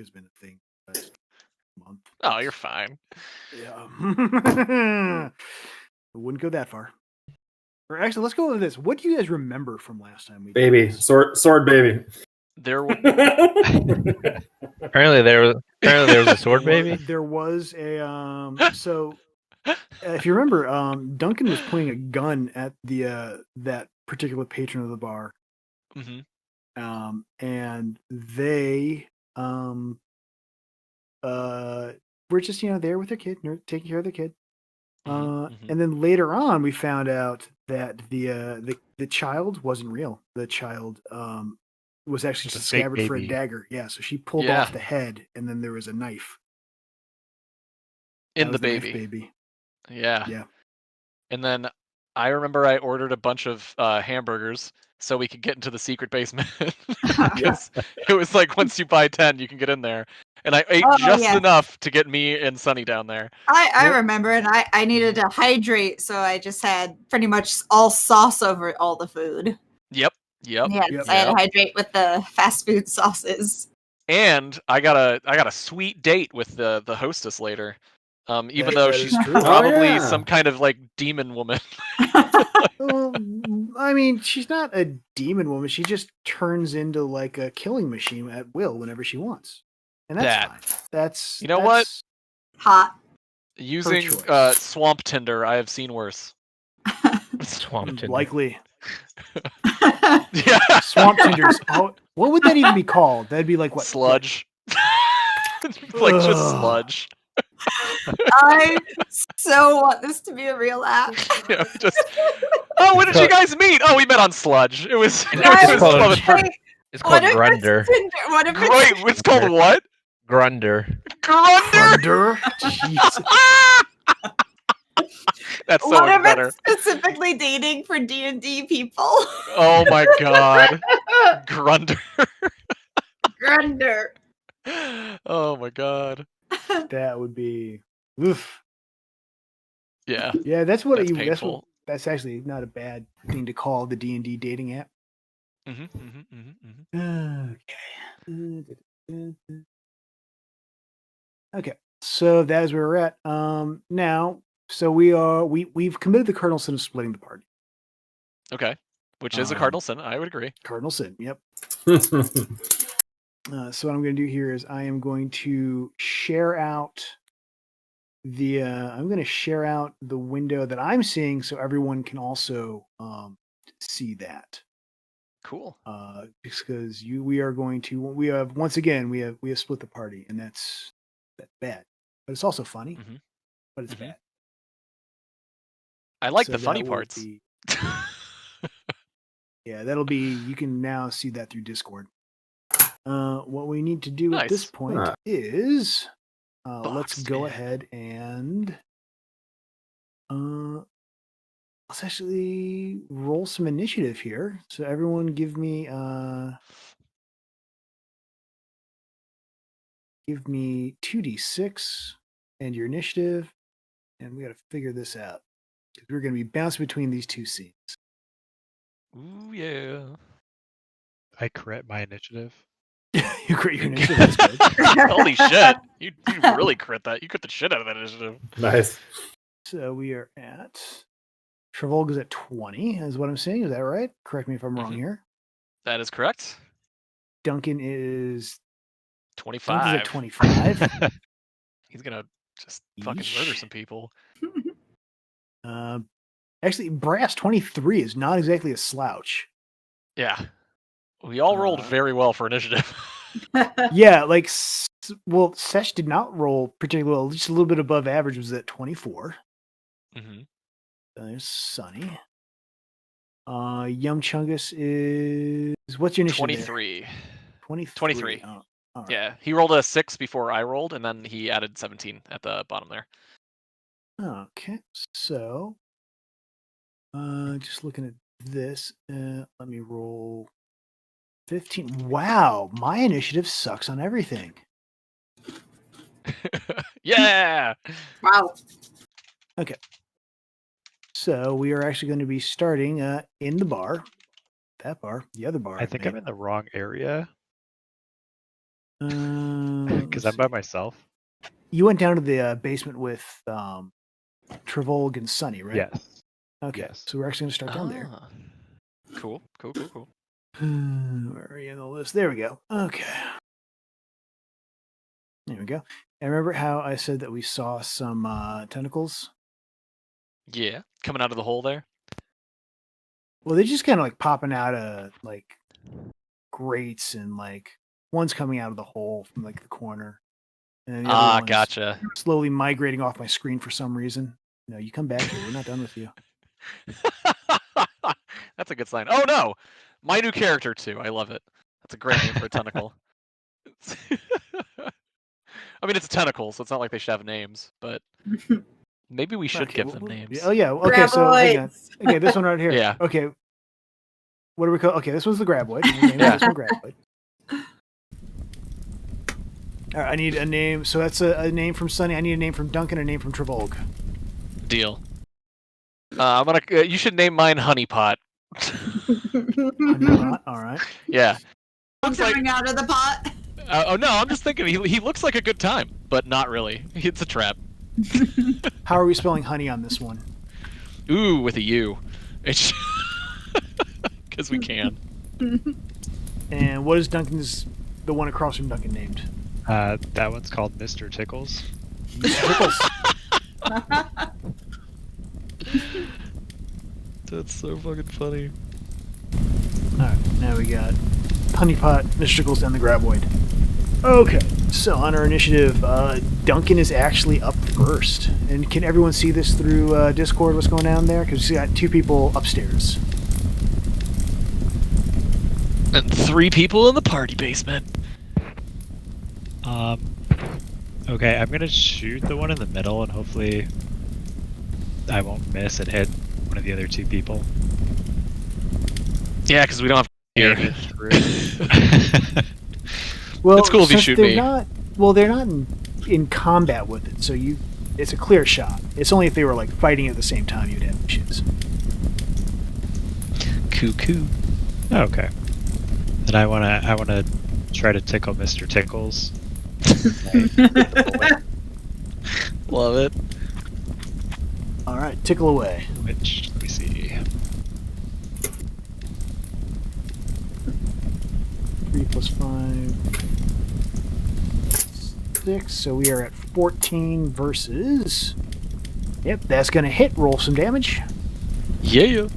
has been a thing last month. Oh, you're fine. Yeah. I wouldn't go that far. Or actually, let's go with this. What do you guys remember from last time we did Baby, this? sword baby. Apparently there was a sword baby. There was a so if you remember, Duncan was pointing a gun at the that particular patron of the bar. Mm-hmm. And they were just there with their kid, taking care of their kid. And then later on, we found out that the child wasn't real. The child was actually just a scabbard for a dagger. Yeah, so she pulled off the head, and then there was a knife in the baby. Baby. Yeah. Yeah. And then I remember I ordered a bunch of hamburgers so we could get into the secret basement. Because it was like once you buy 10, you can get in there. And I ate enough to get me and Sunny down there. I remember, and I needed to hydrate, so I just had pretty much all sauce over all the food. Yep. Yes, I had to hydrate with the fast food sauces. And I got a sweet date with the hostess later. Even though she's probably some kind of like demon woman. Well, I mean, she's not a demon woman. She just turns into like a killing machine at will whenever she wants. And that's fine. That's what? Hot. Using swamp tinder, I have seen worse. Swamp tinder. Likely. Yeah. Swamp tinders. Oh, what would that even be called? That'd be like what? Sludge. Like just sludge. I so want this to be a real app. Yeah, when did you guys meet? Oh, we met on Sludge. It was. It's called Grunder. It's called what? Grunder. Grunder? Jesus. That's so much better. Specifically dating for D&D people. Oh my god. Grunder. Grunder. Oh my god. That would be oof. Yeah. Yeah, that's what that's painful. That's actually not a bad thing to call the D&D dating app. Okay. So that is where we're at. Now, so we've committed the cardinal sin of splitting the party. Okay. Which is a cardinal sin, I would agree. Cardinal sin, yep. So what I'm going to do here is I am going to share out the window that I'm seeing so everyone can also see that. Cool. Because we have once again we have split the party, and that's bad. But it's also funny. But it's bad. I like the funny parts. Yeah, that'll be. You can now see that through Discord. What we need to do at this point is let's go ahead and let's actually roll some initiative here. So everyone give me 2d6 and your initiative, and we got to figure this out because we're going to be bouncing between these two scenes. Ooh yeah! I crit my initiative. You crit your initiative. That's good. Holy shit! You really crit that. You crit the shit out of that initiative. Nice. So we are at Travolga's at 20, is what I'm saying. Is that right? Correct me if I'm wrong here. That is correct. Duncan is 25. Duncan's at 25. He's gonna just fucking murder some people. Actually, Brass 23 is not exactly a slouch. Yeah. We all rolled very well for initiative. Yeah, Sesh did not roll particularly well. Just a little bit above average, was at 24. There's Sunny. Yum Chungus is... What's your initiative 23. 23. Oh, right. Yeah, he rolled a 6 before I rolled, and then he added 17 at the bottom there. Okay, so... just looking at this, let me roll 15. Wow, my initiative sucks on everything. Yeah! Wow. Okay. So we are actually going to be starting in the bar. That bar, the other bar. I think I'm in the wrong area. Because I'm by myself. You went down to the basement with Trevolg and Sunny, right? Yes. Okay. Yes. So we're actually going to start down there. Cool. Where are you on the list? There we go. Okay. There we go. And remember how I said that we saw some tentacles? Yeah, coming out of the hole there. Well, they're just kind of like popping out of like grates, and like one's coming out of the hole from like the corner. And then the other one's Gotcha. slowly migrating off my screen for some reason. No, you come back here. We're not done with you. That's a good sign. Oh no! My new character too. I love it. That's a great name for a tentacle. I mean, it's a tentacle, so it's not like they should have names, but maybe we should give them names. Oh yeah. Okay, so again, okay, this one right here. Yeah. Okay. What do we call? Okay, this one's the graboid. Yeah. This one graboid. All right, I need a name. So that's a name from Sunny. I need a name from Duncan. A name from Trevolg. Deal. I'm gonna. You should name mine Honeypot. Honeypot. All right. Yeah. I'm coming out of the pot. Oh no, I'm just thinking he looks like a good time, but not really. It's a trap. How are we spelling honey on this one? Ooh, with a U. It's because we can. And what is Duncan's, the one across from Duncan, named? That one's called Mr. Tickles. Tickles. That's so fucking funny. Alright, now we got Honeypot, Mr. Tickles, and the graboid. Okay, so on our initiative, Duncan is actually up first. And can everyone see this through Discord, what's going on there? Because we got 2 people upstairs. And 3 people in the party basement. Okay, I'm gonna shoot the one in the middle, and hopefully I won't miss and hit one of the other 2 people. Yeah, because we don't have here. Well, it's cool if you since shoot they're me. They're not in combat with it, so it's a clear shot. It's only if they were like fighting at the same time you'd have issues. Cuckoo. Okay. Then I wanna try to tickle Mr. Tickles. Love it. All right, tickle away. Which, let me see. 3 + 5, 6. So we are at 14 versus. Yep, that's gonna hit. Roll some damage. Yeah.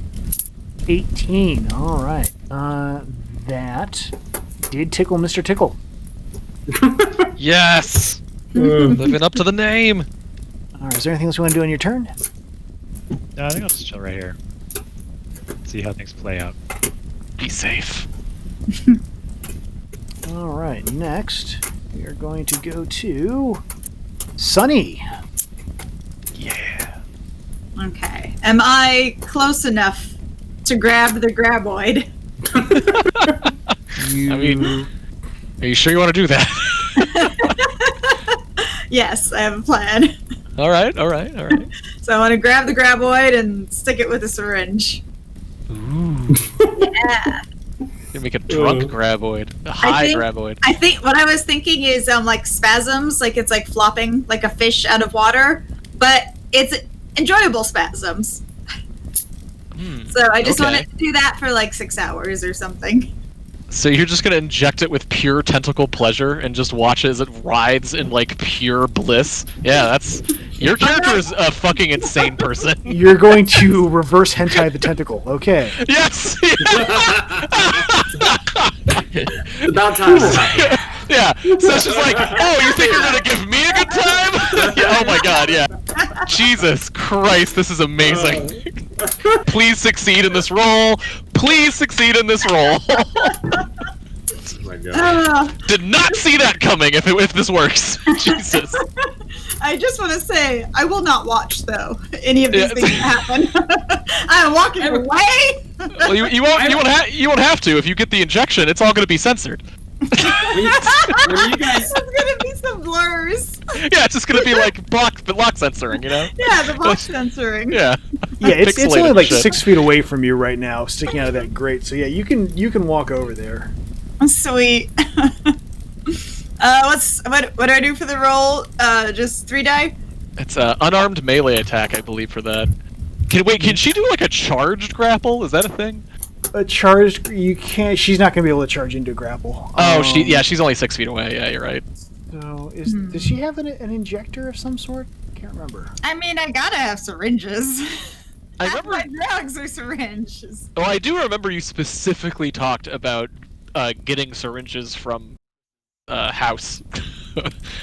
18. All right. That did tickle Mr. Tickle. Yes. Living up to the name. All right. Is there anything else you want to do on your turn? No, I think I'll just chill right here. See how things play out. Be safe. All right. Next, we are going to go to Sunny. Yeah. Okay. Am I close enough to grab the graboid? I mean, are you sure you want to do that? Yes, I have a plan. All right. So I want to grab the graboid and stick it with a syringe. Ooh. Yeah. You make a drunk graboid, a high graboid. I think what I was thinking is like spasms, like it's like flopping like a fish out of water, but it's enjoyable spasms. So I just wanted to do that for like 6 hours or something. So you're just gonna inject it with pure tentacle pleasure and just watch it as it writhes in like pure bliss? Yeah, that's your character is a fucking insane person. You're going to reverse hentai the tentacle. Okay. Yes. About time. Yeah. So it's just like, oh, you think you're gonna give me a good time? Yeah, oh my god, yeah. Jesus Christ, this is amazing. Please succeed in this role. Please succeed in this role. Oh my god. Did not see that coming if this works. Jesus. I just want to say, I will not watch though any of these things happen. I'm walking away. Well, you won't have to if you get the injection. It's all going to be censored. When you guys, There's gonna be some blurs. Yeah, it's just going to be like block censoring, you know? Yeah, the block censoring. Yeah. Yeah, it's Pixelated only like shit. 6 feet away from you right now, sticking out of that grate. So yeah, you can walk over there. Sweet. What do I do for the roll? Just 3 die? It's an unarmed melee attack, I believe, for that. Can she do like a charged grapple? Is that a thing? A charged, you can't. She's not going to be able to charge into a grapple. Oh, she's only 6 feet away. Yeah, you're right. So does she have an injector of some sort? Can't remember. I mean, I gotta have syringes. I remember my drugs are syringes. Oh, I do remember you specifically talked about getting syringes from house,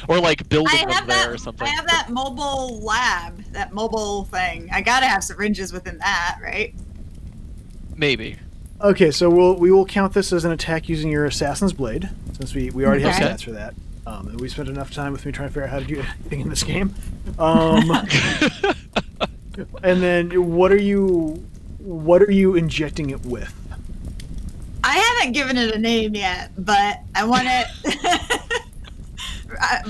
or like building them there or something. I have that mobile lab, that mobile thing. I gotta have syringes within that, right? Maybe. Okay, so we will count this as an attack using your assassin's blade, since we already have stats for that. We spent enough time with me trying to figure out how to do anything in this game. And then what are you injecting it with? I haven't given it a name yet, but I want it.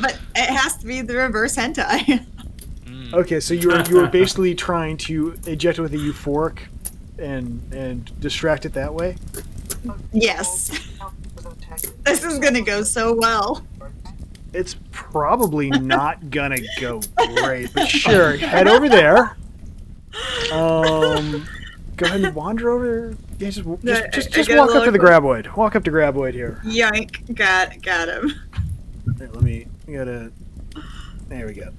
But it has to be the reverse hentai. Okay, so you are basically trying to inject it with a euphoric and distract it that way? Yes. This is gonna go so well. It's probably not gonna go great, but sure, head over there. Go ahead and wander over. Yeah, just walk up to the graboid. Walk up to graboid here. Yoink! Got him. Here, there we go.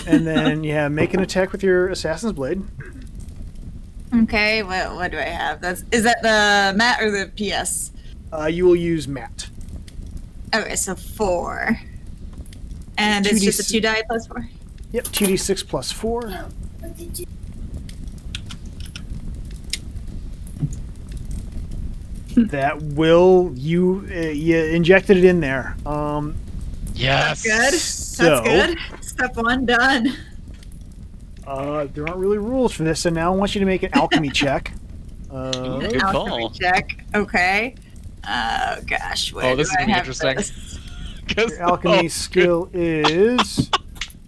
And then make an attack with your assassin's blade. Okay, what do I have? Is that the mat or the PS? You will use mat. Okay, so 4. And it's just a 2 die plus 4? Yep, 2d6 plus 4. That will you injected it in there. Yes. That's good. Step 1 done. There aren't really rules for this, so now I want you to make an alchemy check. Good alchemy call. check. Okay. Oh gosh. This is gonna be interesting. Your alchemy skill is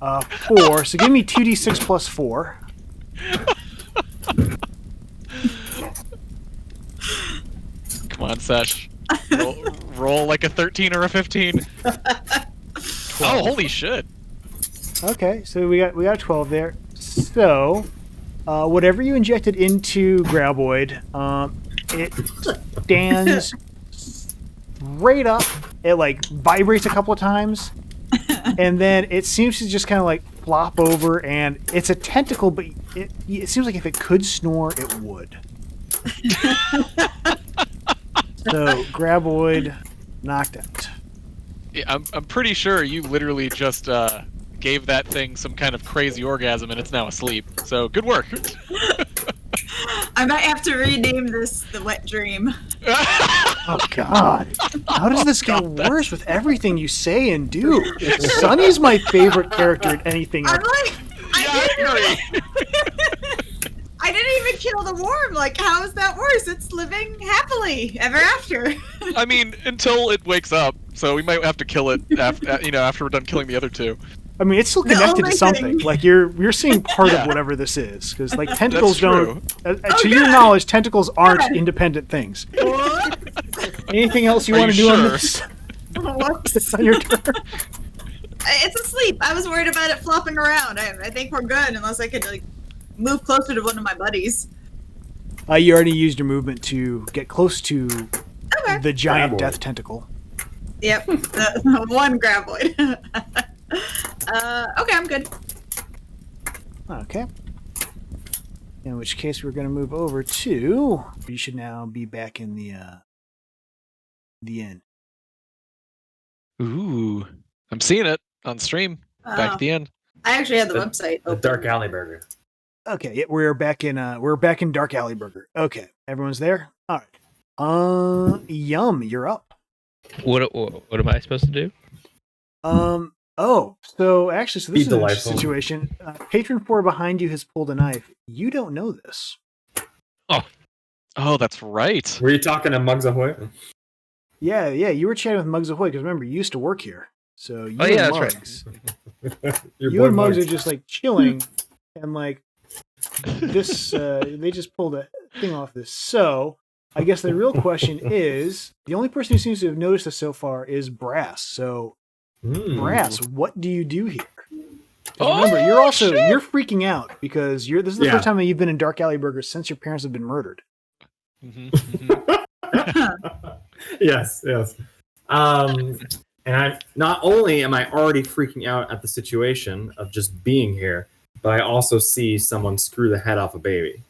4. So give me 2d6 plus 4. Come on, Sesh. Roll like a 13 or a 15. Oh, holy shit. Okay, so we got a 12 there. So, whatever you injected into Graboid, it stands right up. It like vibrates a couple of times, and then it seems to just kind of like flop over. And it's a tentacle, but it seems like if it could snore, it would. So Graboid knocked out. Yeah, I'm pretty sure you literally just gave that thing some kind of crazy orgasm and it's now asleep. So good work. I might have to rename this the Wet Dream. Oh God! How does this get worse with everything you say and do? Sunny's my favorite character in anything. I'm like, I didn't even kill the worm. Like, how is that worse? It's living happily ever after. I mean, until it wakes up. So we might have to kill it after we're done killing the other two. I mean, it's still connected to something. Like you're seeing part of whatever this is, because like tentacles don't. To your knowledge, tentacles aren't independent things. Anything else you want to do on this? Whoops. On your turn. It's asleep. I was worried about it flopping around. I think we're good, unless I could like move closer to one of my buddies. You already used your movement to get close to the giant death tentacle. Yep, one graboid. Okay, I'm good. Okay. In which case, we're going to move over to. You should now be back in the inn. Ooh, I'm seeing it on stream. Back at the end. I actually had the website The open. Dark Alley Burger. Okay, we're back in Dark Alley Burger. Okay, everyone's there. All right. Yum, you're up. What am I supposed to do? So actually, this is an delightful. interesting situation. Patron 4 behind you has pulled a knife. You don't know this. Oh, that's right. Were you talking to Mugs Ahoy? Yeah, you were chatting with Muggs Ahoy because remember you used to work here. So you Oh, yeah, and that's Muggs, Your you boy and Muggs Mugs. are just like chilling, and like this. They just pulled a thing off this. So I guess the real question is, the only person who seems to have noticed this so far is Brass. So, Brass, what do you do here? Remember, you're freaking out because this is the first time that you've been in Dark Alley Burger since your parents have been murdered. Yes. And I not only am I already freaking out at the situation of just being here, but I also see someone screw the head off a baby.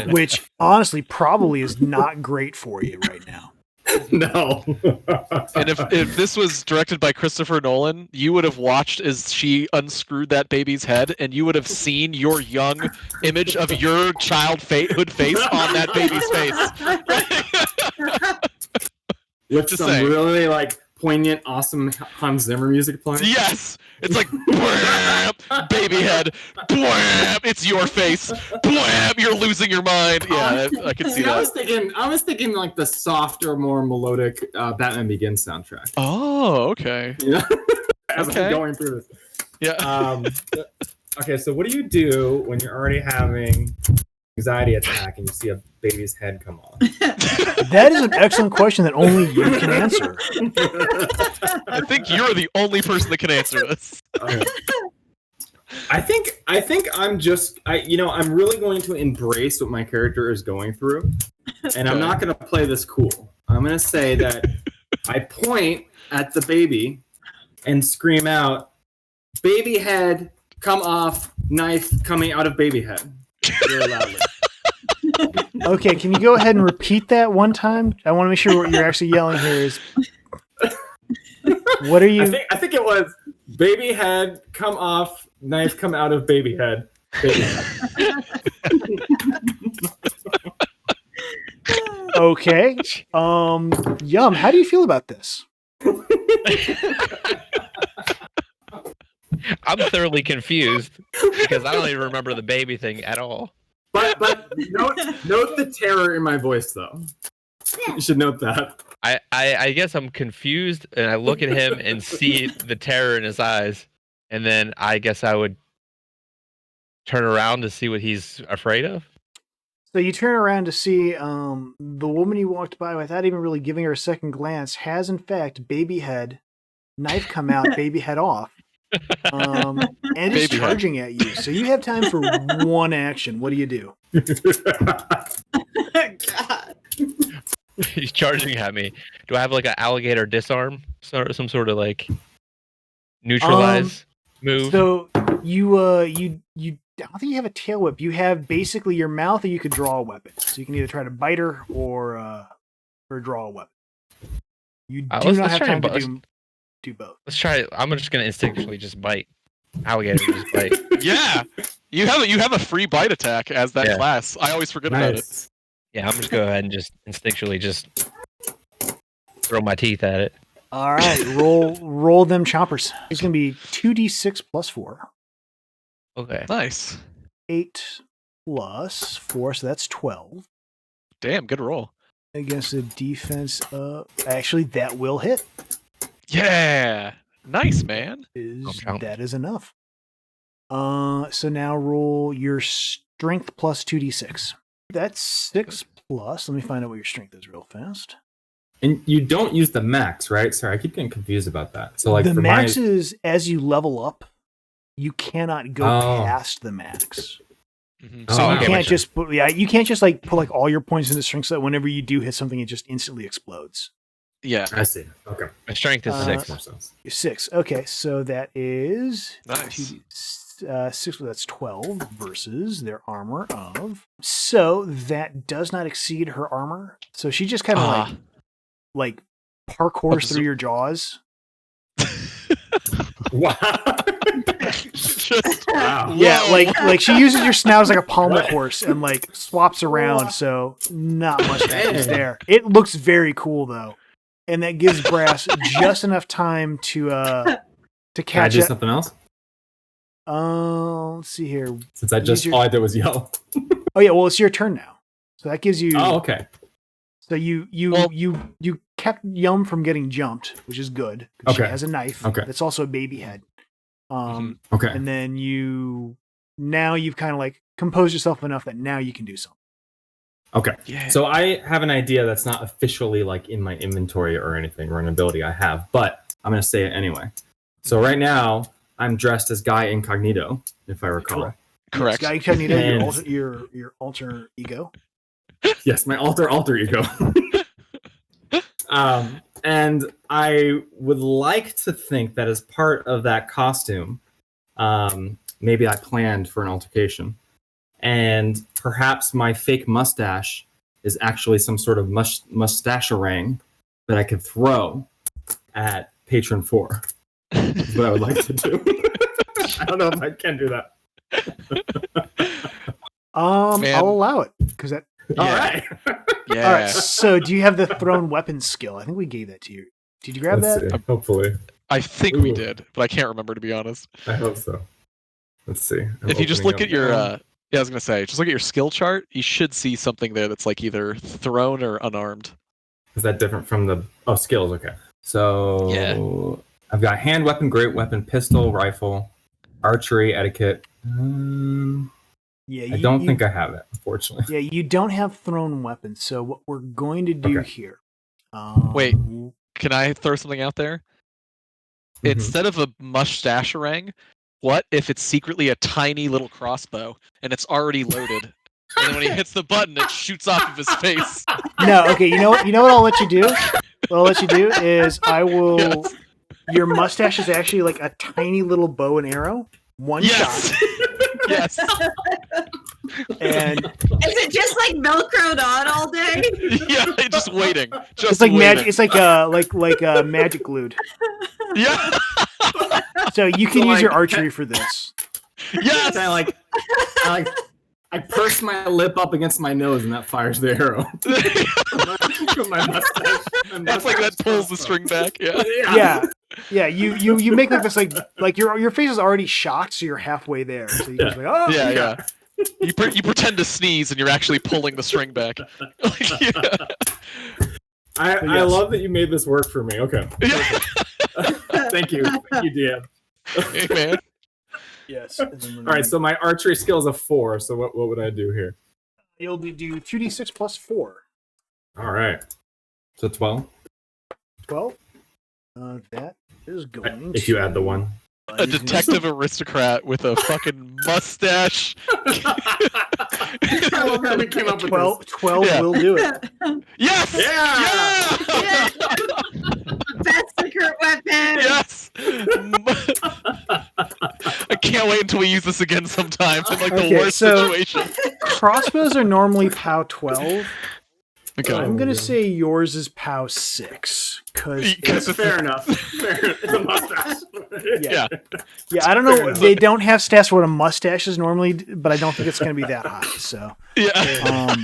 Which honestly probably is not great for you right now. No. And if this was directed by Christopher Nolan, you would have watched as she unscrewed that baby's head, and you would have seen your young image of your childhood face on that baby's face. With Just some saying. really like poignant, awesome Hans Zimmer music playing. Yes, it's like bwam, baby head, bwam, it's your face, bwam, you're losing your mind. Yeah, I could see I that. was thinking like the softer, more melodic Batman Begins soundtrack. Oh, okay. Yeah. As Okay. I'm going through this. Yeah. Okay, so what do you do when you're already having anxiety attack and you see a baby's head come off? That is an excellent question that only you can answer. I think you're the only person that can answer this. Okay. I think I'm just I'm really going to embrace what my character is going through, and I'm not going to play this cool. I'm going to say that I point at the baby and scream out, "Baby head, come off! Knife coming out of baby head!" Really loudly. Okay, can you go ahead and repeat that one time? I want to make sure what you're actually yelling here is. What are you? I think it was baby head come off, knife come out of baby head. Baby head. Okay. Yum. How do you feel about this? I'm thoroughly confused because I don't even remember the baby thing at all. But note the terror in my voice though. You should note that. I guess I'm confused, and I look at him and see the terror in his eyes, and then I guess I would turn around to see what he's afraid of. So you turn around to see the woman you walked by without even really giving her a second glance has in fact baby head, knife come out, baby head off, and is Baby charging at you. So you have time for one action. What do you do? God. He's charging at me. Do I have like an alligator disarm? Some sort of like neutralize move? So you I don't think you have a tail whip. You have basically your mouth, or you could draw a weapon. So you can either try to bite her or draw a weapon. You do Let's not have try time both. to do both. Let's try it. I'm just gonna instinctually just bite. Alligator just bite. Yeah, you have a free bite attack as that class. I always forget about it. Yeah, I'm just go ahead and just instinctually just throw my teeth at it. All right, roll them choppers. It's gonna be 2d6 plus 4. Okay. Nice. 8 plus 4, so that's 12. Damn, good roll. Against a defense of... Actually, that will hit. Yeah. Nice, man. That is enough. So now roll your strength plus 2d6. That's 6 plus. Let me find out what your strength is real fast. And you don't use the max, right? Sorry, I keep getting confused about that. So like the for max is as you level up, you cannot go past the max. Mm-hmm. So you okay, can't just put you can't just like put like all your points into strength so that whenever you do hit something, it just instantly explodes. Yeah. I see. Okay. My strength is 6. More sense. 6. Okay, so that is Nice. 6. That's 12 versus their armor of. So that does not exceed her armor. So she just kind of like parkours through your jaws. Wow. Wow. Yeah, like she uses your snout as like a pommel horse and like swaps around. So not much happens there. It looks very cool though, and that gives Brass just enough time to Can I catch do up. something else? Let's see here. Since all I did was yell. Oh yeah, well it's your turn now. So that gives you. Oh, okay. So you kept Yum from getting jumped, which is good. She has a knife. Okay. That's also a baby head. Okay. And then you've kind of like composed yourself enough that now you can do something. Okay. Yeah. So I have an idea that's not officially like in my inventory or anything, or an ability I have, but I'm going to say it anyway. So right now, I'm dressed as Guy Incognito, if I recall. Correct. Guy Incognito, And- your alter ego. Yes, my alter ego. And I would like to think that as part of that costume, maybe I planned for an altercation. And perhaps my fake mustache is actually some sort of mustache-a-rang that I could throw at Patron 4. That's what I would like to do. I don't know if I can do that. Man. I'll allow it because that. Yeah. All right. Yeah. All right. So, do you have the thrown weapon skill? I think we gave that to you. Did you grab Let's that? see. Hopefully. I think we Ooh. did, but I can't remember, to be honest. I hope so. Let's see. I'm If you just opening look up at your, now. yeah, I was gonna say, just look at your skill chart. You should see something there that's like either thrown or unarmed. Is that different from the skills? Okay. So Yeah. I've got hand weapon, great weapon, pistol, rifle, archery, etiquette. Yeah. I don't think I have it, unfortunately. Yeah, you don't have thrown weapons. So what we're going to do Okay. here? Wait. Can I throw something out there? Mhm. Instead of a mustache-a-rang, what if it's secretly a tiny little crossbow and it's already loaded? And then when he hits the button, it shoots off of his face. No. Okay. You know what? You know what I'll let you do. What I'll let you do is I will. Yes. Your mustache is actually like a tiny little bow and arrow. One Yes. shot. Yes. And Is it just like Velcroed on all day? Yeah, just waiting. Just it's like waiting. magic. It's like magic glued. Yeah. So you can So, use your like- archery for this. Yes. I purse my lip up against my nose and that fires the arrow. With my mustache. That's like that pulls the string back. Yeah. Yeah. You make like this like your face is already shocked, so you're halfway there. So you just like, oh Yeah. You pretend to sneeze and you're actually pulling the string back. Yeah. I love that you made this work for me. Okay. Yeah. Thank you, DM. Hey, man. Yes. All right, so my archery skill is a 4. So what would I do here? You'll do 2d6 plus 4. All right. So 12. 12. That is going. If you add the 1. A detective aristocrat with a fucking mustache. I love how we came up with 12 Yeah. will do it. Yes. Yeah! Yeah. Best secret weapon. Yes. I can't wait until we use this again sometime in like the Okay, worst so- situation. Crossbows are normally POW 12. Okay. I'm gonna yeah. say yours is POW 6 because That's fair enough. It's a mustache. Yeah. I don't know. They don't have stats for what a mustache is normally, but I don't think it's gonna be that high. So Yeah.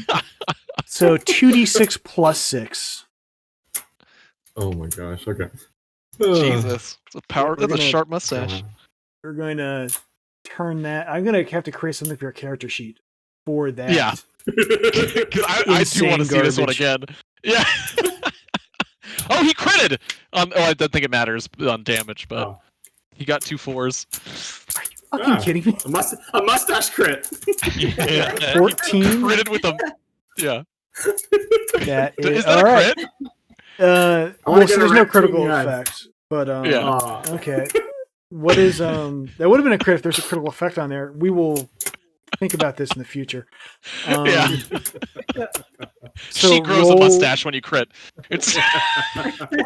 so 2d6 plus 6. Oh my gosh. Okay. Jesus. It's a power. We're That's a gonna- sharp mustache. We're going to turn that. I'm gonna have to create something for your character sheet for that. Yeah. 'Cause I do Insane want to see this one garbage. again. Yeah. Oh, he critted. I don't think it matters on damage, but Oh. he got 2 4s. Fucking kidding me? A mustache crit. Yeah. 14. Critted with a. Yeah. That is, Is that all a right. crit? wanna Well, so get a there's no red critical team guide. effect, but Yeah. Aw. okay. What is that would have been a crit if there's a critical effect on there. We will think about this in the future. Yeah. So She grows roll- a mustache when you crit. It's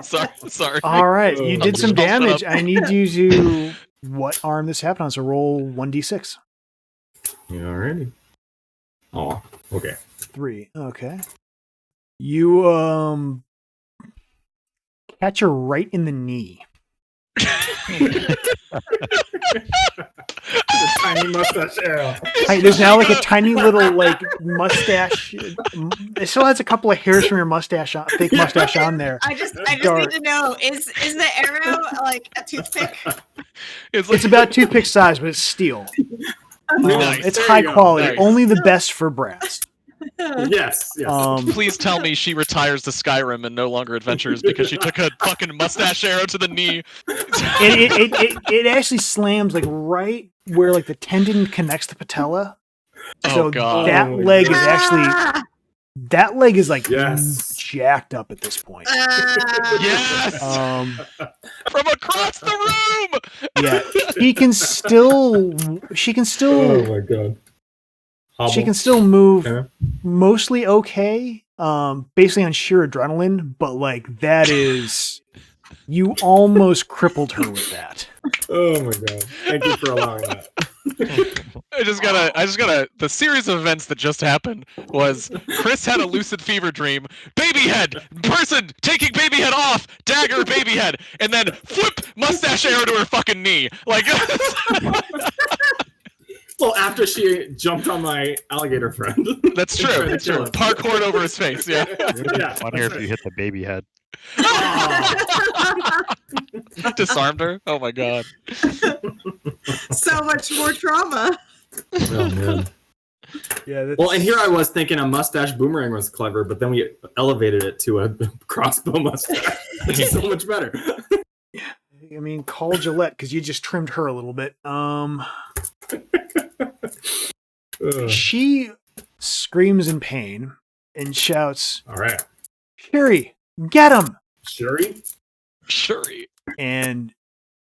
sorry. All right, you did some I'll put damage. up. I need you to what arm this happened on? So roll 1d6. Yeah, alrighty. Oh, okay. 3. Okay. You catch her right in the knee. The tiny mustache arrow. There's now like a tiny little like mustache. It still has a couple of hairs from your mustache, fake mustache on there. I just Dark. need to know, is the arrow like a toothpick? It's about toothpick size, but it's steel. Nice. It's There high you go. quality, Nice. only the best for brass. Yes. Please tell me she retires to Skyrim and no longer adventures because she took a fucking mustache arrow to the knee. It actually slams like right where like the tendon connects the patella. Oh So god. that Oh my leg is God. actually Ah! that leg is like Yes. jacked up at this point. Yes! From across the room! Yeah, she can still Oh my god. she can Hobble. still move Okay. mostly okay, basically on sheer adrenaline, but like that is you almost crippled her with that. Oh my god. Thank you for allowing that. I just gotta. The series of events that just happened was Chris had a lucid fever dream. Baby head person taking baby head off. Dagger baby head, and then flip mustache arrow to her fucking knee. Like. Well, after she jumped on my alligator friend. That's true. That's true. Parkour over his face. Yeah. Yeah. On here if you hit the baby head. Disarmed her. Oh my god. So much more trauma. Oh man. Yeah. That's, Well, and here I was thinking a mustache boomerang was clever, but then we elevated it to a crossbow mustache, which is so much better. I mean, call Gillette because you just trimmed her a little bit. Ugh. She screams in pain and shouts, All right. "Shuri, get him!" Shuri? Shuri. And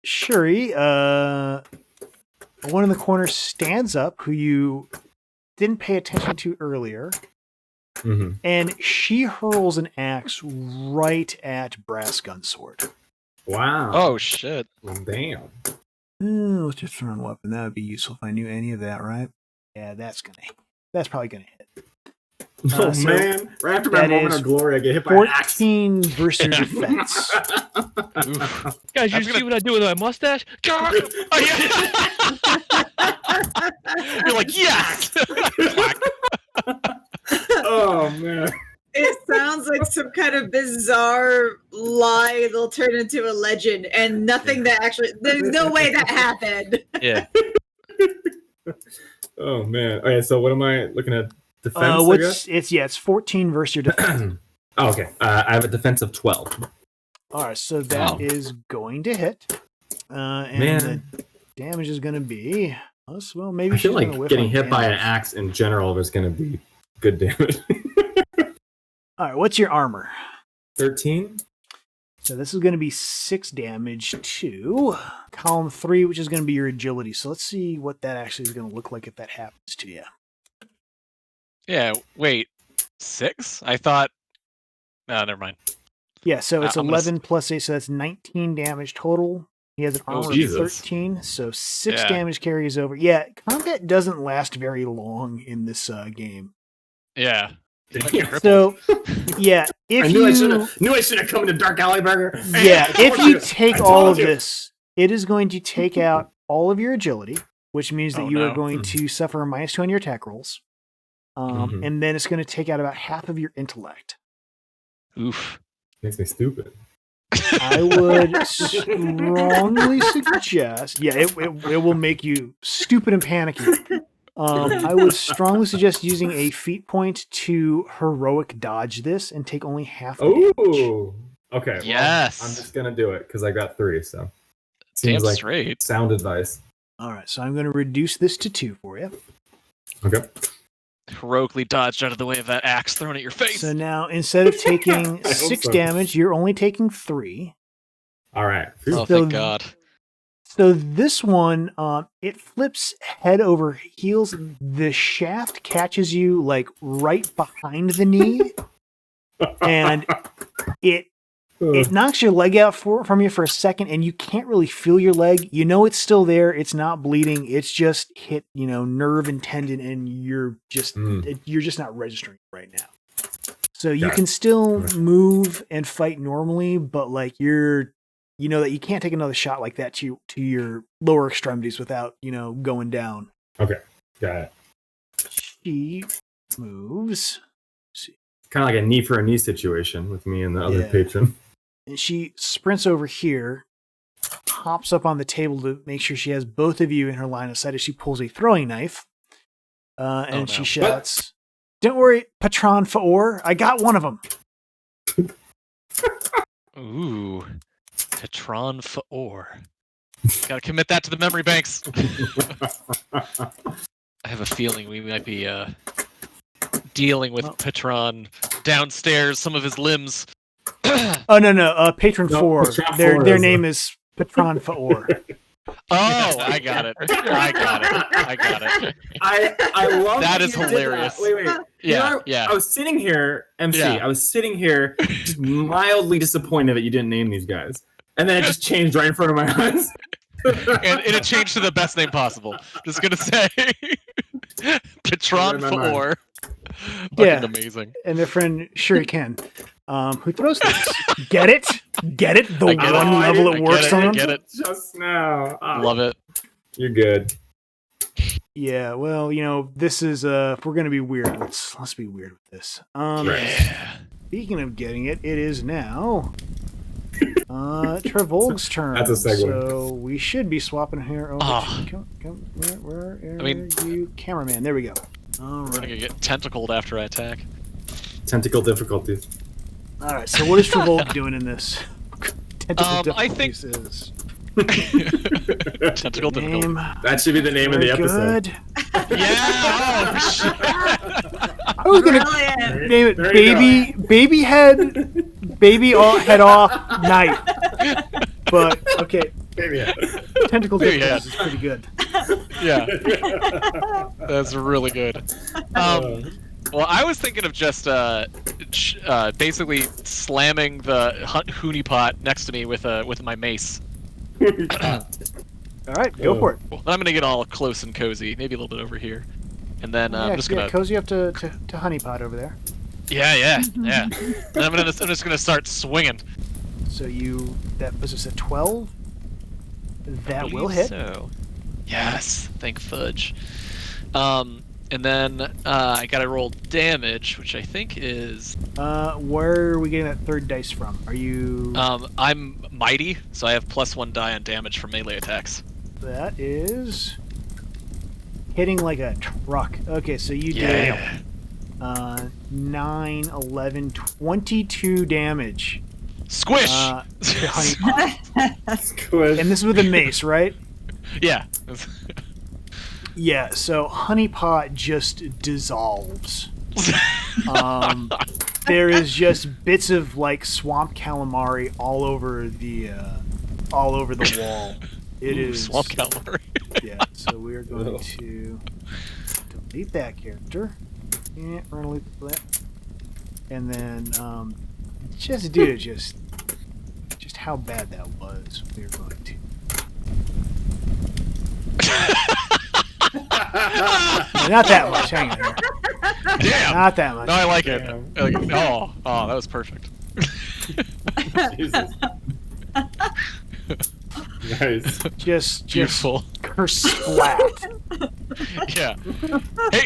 Shuri, one in the corner stands up, who you didn't pay attention to earlier, Mm-hmm. and she hurls an axe right at Brass Gunsword. Wow. Oh shit. Damn. What's your thrown weapon? That would be useful if I knew any of that, right? Yeah, that's probably gonna hit. Oh so man. Right after my that moment is of glory, I get hit by an axe. 14 versus your defense. Oof. Guys, you see what I do with my mustache? Oh, yeah. You're like yes. Oh man. It sounds like some kind of bizarre lie that'll turn into a legend, and nothing that actually. There's no way that happened. Yeah. Oh man. Okay, so what am I looking at? Defense, I guess? It's 14 versus your defense. Oh, okay. I have a defense of 12. All right, so that is going to hit, and Man. the damage is going to be. Well, maybe I feel she's gonna like whiff getting on hit by an damage. axe in general is going to be good damage. All right, what's your armor? 13? So this is going to be 6 damage to column 3, which is going to be your agility. So let's see what that actually is going to look like if that happens to you. Yeah. Wait. 6? I thought. No, never mind. Yeah, so it's I'm gonna 11 plus 8, so that's 19 damage total. He has an Oh, armor of Jesus. 13, so 6 Yeah. damage carries over. Yeah, combat doesn't last very long in this game. Yeah. Damn. So, yeah, if I knew you I should have come into Dark Alley Burger. yeah, I if told you take I all told of you. this, it is going to take out all of your agility, which means that Oh, you no. are going to suffer a -2 on your attack rolls. Mhm. And then it's going to take out about half of your intellect. Oof. Makes me stupid. I would strongly suggest, yeah, it will make you stupid and panicky. I would strongly suggest using a feat point to heroic dodge this and take only half the damage. Oh, okay. Well, Yes. I'm just gonna do it because I got 3. So Damn seems like straight. sound advice. All right, so I'm going to reduce this to 2 for you. Okay. Heroically dodged out of the way of that axe thrown at your face. So now, instead of taking I hope 6 so. damage, you're only taking 3. All right. Oh, So- thank God. So this one, it flips head over heels. The shaft catches you like right behind the knee, and it knocks your leg out from you for a second, and you can't really feel your leg. You know it's still there. It's not bleeding. It's just hit, nerve and tendon, and you're just not registering right now. So you Got it. can still Right. move and fight normally, but like you know that you can't take another shot like that to your lower extremities without, going down. Okay. Got it. She moves. Kind of like a knee for a knee situation with me and the other Yeah. patron. And she sprints over here, hops up on the table to make sure she has both of you in her line of sight as she pulls a throwing knife. And no. she shouts, "Don't worry, Patron Faor, I got one of them." Ooh. Tetron Faor. Gotta commit that to the memory banks. I have a feeling we might be dealing with Patron downstairs. Some of his limbs. Oh no, Patron No, 4. Patron Their 4 their is- name is Patron 4. Oh, I got it. I got it. I love That you is did hilarious. Wait. You know, Yeah. I was sitting here, MC. Yeah. I was sitting here, just mildly disappointed that you didn't name these guys, and then it just changed right in front of my eyes. And it changed to the best name possible. Just gonna say, Patron Read my 4. Yeah. Fucking amazing. And their friend Shuriken, who throws things. Get it? Get it? The I get it. one I level get it it. works I on? get it. Just now. Love it. You're good. Yeah, well, you know, this is if we're gonna be weird, let's be weird with this. Yeah. Speaking of getting it, it is now Trevolg's turn. That's a segue. So we should be swapping here. Oh, Ah. where are mean- you, cameraman? There we go. All I'm gonna right. get tentacled after I attack. Tentacle difficulties. All right. So what is Trevolg doing in this? Tentacle I think- difficulties is Tentacle difficult. name. That should be the name of the Very episode. good. Yeah. Oh shit. I was gonna Brilliant. name it There you baby head, head off night. But okay, Maybe. tentacle Baby difficulties is pretty good. Yeah. That's really good. Well, I was thinking of just basically slamming the Hoonie pot next to me with my mace. All right, go for it. Well, I'm gonna get all close and cozy, maybe a little bit over here, and then I'm just gonna cozy up to honeypot over there. yeah. And I'm just gonna start swinging. So that puts us at 12. That will hit. So, yes, thank fudge. And then I gotta roll damage, which I think is Where are we getting that third dice from? Are you? I'm mighty, so I have +1 die on damage for melee attacks. That is hitting like a truck. Okay, so you Yeah. did 9, 11, 22 damage. Squish. To honeypot. Squish. And this is with a mace, right? Yeah. Yeah, so honeypot just dissolves. There is just bits of like swamp calamari all over the wall. It is swamp calamari. Yeah, so we are going to delete that character. Yeah, we're gonna delete that. And then just due to just how bad that was, we are going to not that much. Hang on here. Damn. Not that much. No, I like it. Damn. I like it. Oh, that was perfect. Jesus. Nice. Just Beautiful. kersplat. Yeah. Hey,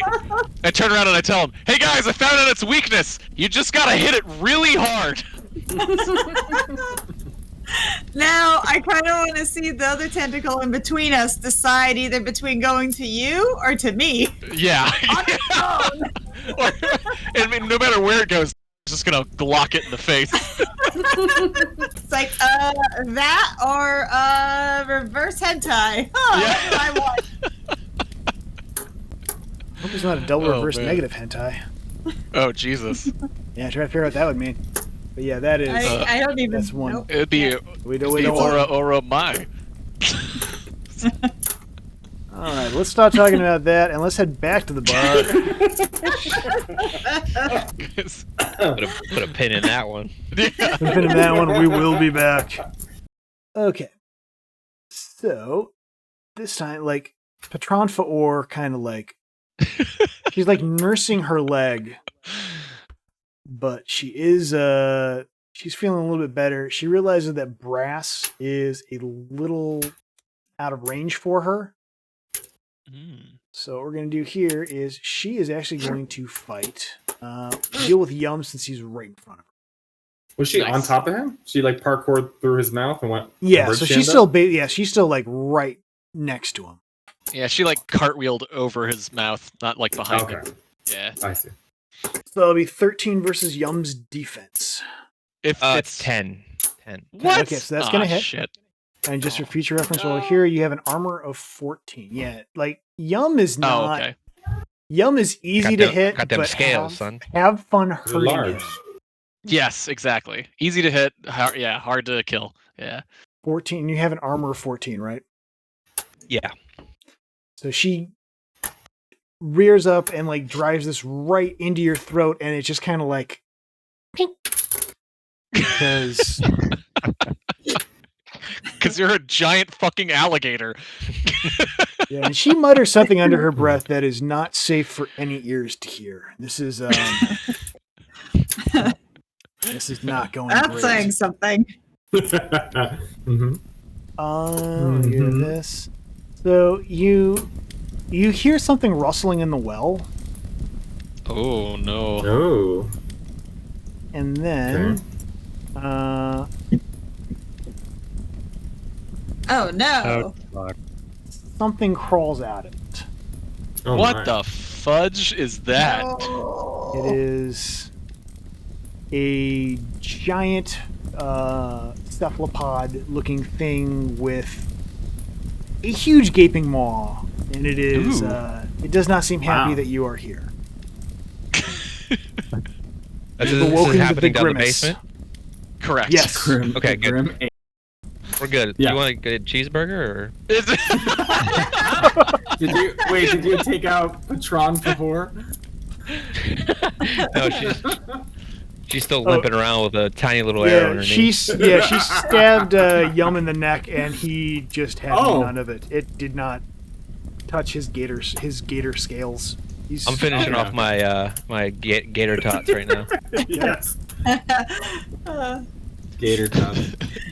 I turn around and I tell him, "Hey guys, I found out its weakness. You just gotta hit it really hard." Now, I kind of want to see the other tentacle in between us decide either between going to you or to me. Yeah. On its own. I mean, no matter where it goes, it's just gonna glock it in the face. It's like, that or reverse hentai. Huh, Yeah. what do I want? Hope it's not a double Oh, reverse man. negative hentai. Oh Jesus. Yeah, try to figure out what that would mean. But yeah, that is. I don't even that's one. know. It'd be We don't want. Ora my. All right, let's stop talking about that and let's head back to the bar. Put a pin in that one. Yeah. We've been in that one. We will be back. Okay. So this time, like Patron Faor, kind of like she's like nursing her leg, but she is she's feeling a little bit better. She realizes that brass is a little out of range for her. So what we're going to do here is she is actually going to fight, deal with Yum since he's right in front of her. Was she Nice. on top of him? She like parkoured through his mouth and went. Yeah, bird so stand she's up? still she's still like right next to him. Yeah, she like cartwheeled over his mouth, not like behind Okay, him. Yeah. I see. So it'll be 13 versus Yum's defense. If It's 10. 10. What? Okay, so that's gonna hit. Shit. And just for future reference, well, here you have an armor of 14. Yeah, like Yum is Oh, not okay. Yum is easy to hit, got them but scales, son. have fun They're hurting large. him. Yes, exactly. Easy to hit. Hard to kill. Yeah. 14. You have an armor of 14, right? Yeah. So she rears up and like drives this right into your throat, and it's just kind of like, pink. Because you're a giant fucking alligator. yeah, and she mutters something under her breath that is not safe for any ears to hear. This is this is not going That's great. saying something. Mm-hmm. Hear this. So you hear something rustling in the well, Oh no. Oh. and then Oh no. Oh, fuck. something crawls out of it. Oh, What my. the fudge is that? No. It is a giant cephalopod-looking thing with a huge gaping maw, and it is. Ooh. It does not seem happy Wow. that you are here. This You've is awoken to happening the down the grimace. basement. Correct. Yes. Grim, Okay, good. Grim We're good. Yeah. You want to get a cheeseburger or? Is it- Did you take out Patron Pahor? No, she's still limping around with a tiny little arrow in her knee. she stabbed Yum in the neck, and he just had none of it. It did not touch his gator scales. I'm finishing Okay. off my my gator tots right now. Yes. Uh, Gator top.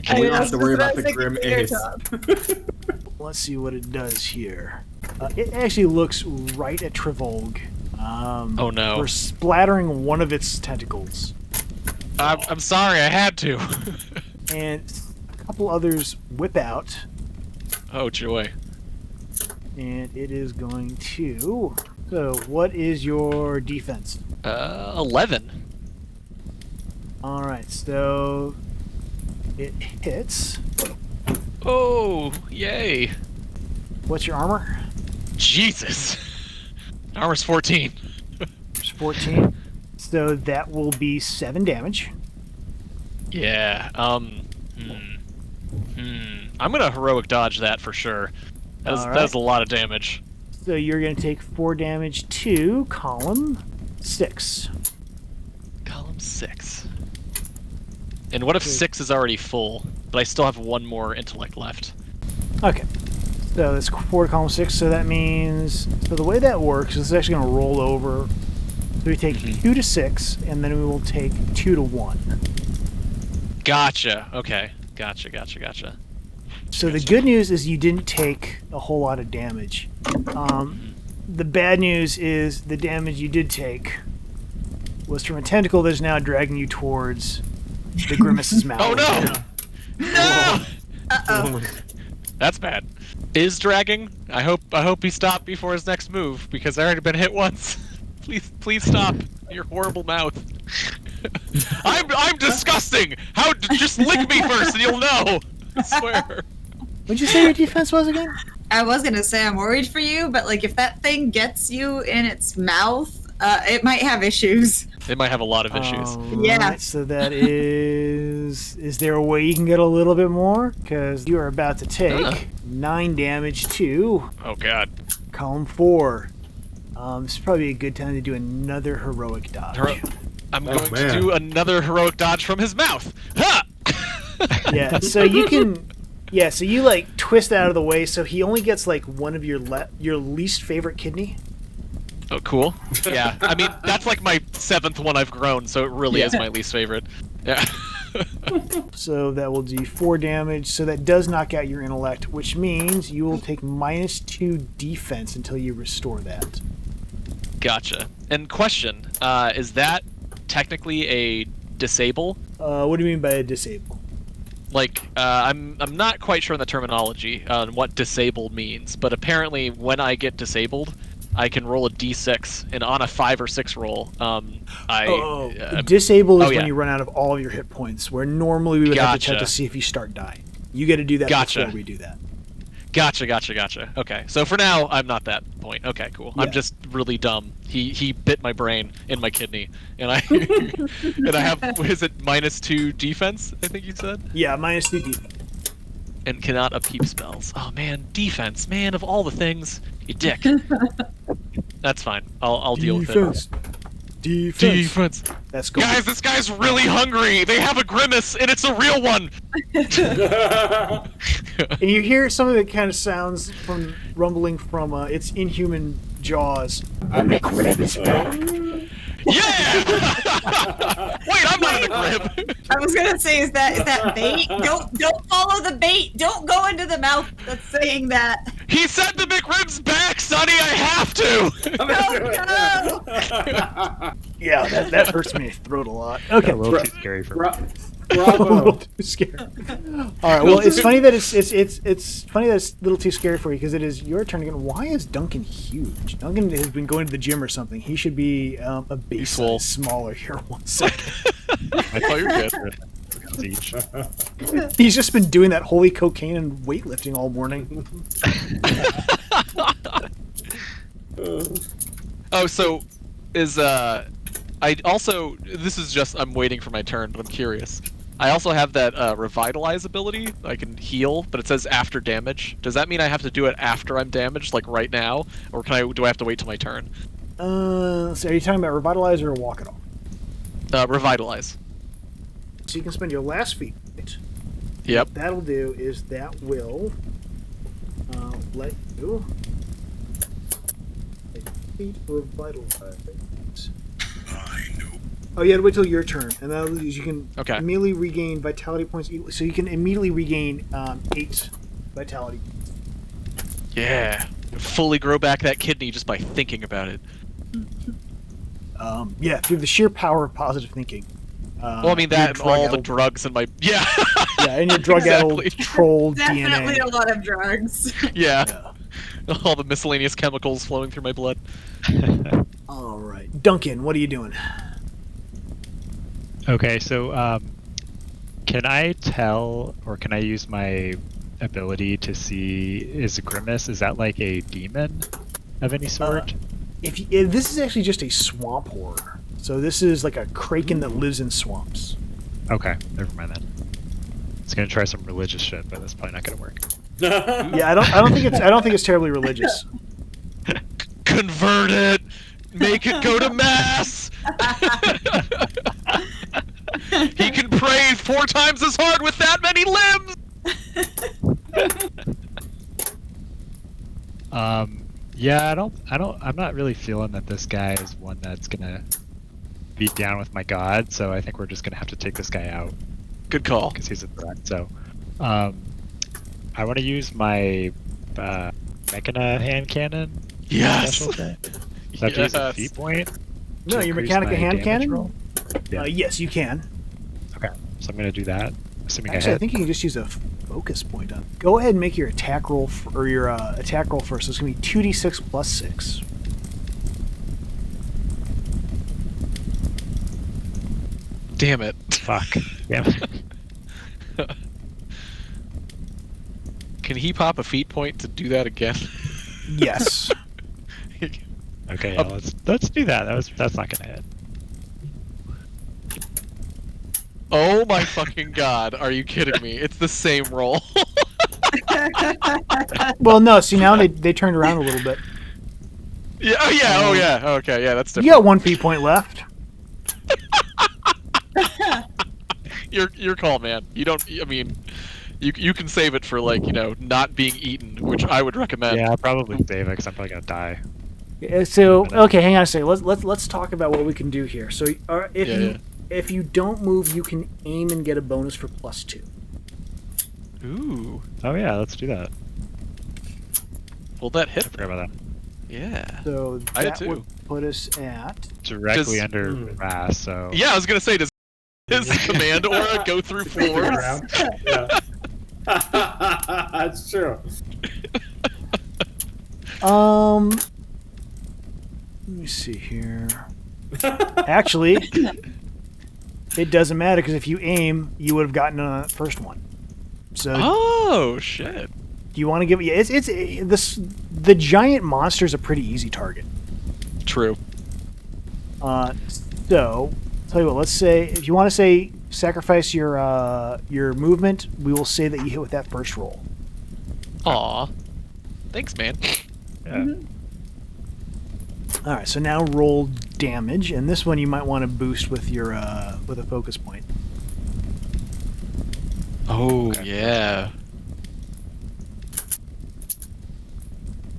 I We don't was have to worry about the thinking Grim gator Ace. top. Let's see what it does here. It actually looks right at Trivolg. Oh no. For splattering one of its tentacles. I'm sorry, I had to. And a couple others whip out, Oh joy. and it is going to... So, what is your defense? 11. Alright, so... It hits. Oh, yay. What's your armor? Jesus. Armor's 14. It's 14. So that will be 7 damage. Yeah. I'm gonna heroic dodge that for sure. That's a lot of damage. So you're going to take 4 damage to column 6. Column 6. And what if 6 is already full, but I still have 1 more intellect left? Okay. So that's 4 to column 6. So that means... So the way that works is it's actually going to roll over. So we take 2 to 6, and then we will take 2 to 1. Gotcha. Okay. Gotcha. So the good news is you didn't take a whole lot of damage. The bad news is the damage you did take was from a tentacle that is now dragging you towards the Grimace's mouth. Oh no! No! Uh-oh. That's bad. Is dragging? I hope he stopped before his next move, because I already been hit once. Please stop. Your horrible mouth. I'm disgusting! Just lick me first and you'll know! I swear. What'd you say your defense was again? I was gonna say I'm worried for you, but like if that thing gets you in its mouth, it might have issues. It might have a lot of issues. Yeah. Alright, so that is... Is there a way you can get a little bit more? Because you are about to take 9 damage to Oh god. column 4. This is probably a good time to do another heroic dodge. I'm Oh, going man. to do another heroic dodge from his mouth. Ha! Yeah, so you can... Yeah, so you like twist out of the way, so he only gets like one of your least favorite kidney. Oh, cool. Yeah, I mean, that's like my 7th one I've grown, so it really is my least favorite. Yeah. So that will do 4 damage. So that does knock out your intellect, which means you will take -2 defense until you restore that. Gotcha. And question, is that technically a disable? What do you mean by a disable? Like, I'm not quite sure on the terminology on what disable means, but apparently when I get disabled, I can roll a d6, and on a 5 or 6 roll, Disable is oh, yeah. when you run out of all of your hit points, where normally we would have to check to Gotcha. see if you start dying. You got to do that Gotcha. before we do that. Gotcha. Okay, so for now, I'm not that point. Okay, cool. Yeah. I'm just really dumb. He bit my brain in my kidney, and I and I have, what is it, -2 defense? I think you said. Yeah, -2 defense. And cannot upkeep spells. Oh man, defense, man, of all the things, you dick. That's fine. I'll deal with it. Defense. That's good. Guys, this guy's really hungry. They have a grimace, and it's a real one. And you hear something that kind of sounds from rumbling from its inhuman jaws. Yeah! Wait, I'm not in the grip. I was gonna say, is that bait? Don't follow the bait. Don't go into the mouth that's saying that. He said the McRib's back, Sonny. I have to. No. Yeah, that hurts my throat a lot. Okay, A little too scary for me. a little Bravo. too scary. All right. Well, it's funny that it's funny that it's a little too scary for you because it is your turn again. Why is Duncan huge? Duncan has been going to the gym or something. He should be a base swole. size smaller here. 1 second. I thought you were good. Each. He's just been doing that holy cocaine and weightlifting all morning. Oh, so is I also, this is just, I'm waiting for my turn, but I'm curious. I also have that revitalize ability. I can heal, but it says after damage. Does that mean I have to do it after I'm damaged, like right now, or do I have to wait till my turn? So are you talking about revitalize or walk it off? Revitalize. So you can spend your last feat point. Yep. What that'll do is that will let you feat revitalize. Oh, you had to wait till your turn, and that'll you can immediately regain vitality points. So you can immediately regain 8 vitality. Yeah. Fully grow back that kidney just by thinking about it. Yeah, through the sheer power of positive thinking. Well, I mean that and all the drugs in my yeah. Yeah, and your drug-addled troll Definitely DNA. a lot of drugs. Yeah. All the miscellaneous chemicals flowing through my blood. All right, Duncan, what are you doing? Okay, so can I tell, or can I use my ability to see, is Grimace, is that like a demon of any sort? If this is actually just a swamp horror, so this is like a kraken that lives in swamps. Okay, never mind then. It's gonna try some religious shit, but that's probably not gonna work. Yeah, I don't think it's terribly religious. Convert it. Make it go to mass. He can pray 4 times as hard with that many limbs. Yeah, I'm not really feeling that this guy is one that's gonna be down with my god, so I think we're just gonna have to take this guy out. Good call. Because he's a threat. So, I want to use my Mechana hand cannon. Yes. Special thing. So I have to use a feat point. No, to your increase Mechanica my hand damage cannon? roll? Yeah. Yes, you can. Okay, so I'm gonna do that. Assuming Actually, I I hit. think you can just use a focus point on. Go ahead and make your attack roll or your attack roll first. So it's gonna be 2d6 plus 6. Damn it. Fuck. Damn it. Can he pop a feat point to do that again? Yes. Okay, yeah, let's do that. That's not gonna hit. Oh my fucking god, are you kidding me? It's the same roll. Well, no. See, now they turned around a little bit. Yeah, oh yeah, okay, yeah, that's different. You got 1 feat point left. Your call, man. You don't, I mean, you can save it for, like, not being eaten, which I would recommend. Yeah, I'll probably save it because I'm probably gonna die. So okay, hang on a second. Let's talk about what we can do here. So if you don't move, you can aim and get a bonus for +2. Ooh. Oh yeah, let's do that. Will that I hit? forgot about that. Yeah. So I did that too. would put us at. Directly Does- under Ras, so. Yeah, I was gonna say, does his command aura go through floors? Yeah. That's true. Let me see here. Actually, it doesn't matter because if you aim, you would have gotten on that first one. So Oh shit. Do you want to give it? It's this. The giant monster is a pretty easy target. True. So, tell you what. Let's say if you want to say sacrifice your movement, we will say that you hit with that first roll. Aw. Thanks, man. Yeah. All right. So now roll damage, and this one you might want to boost with your with a focus point. Oh yeah.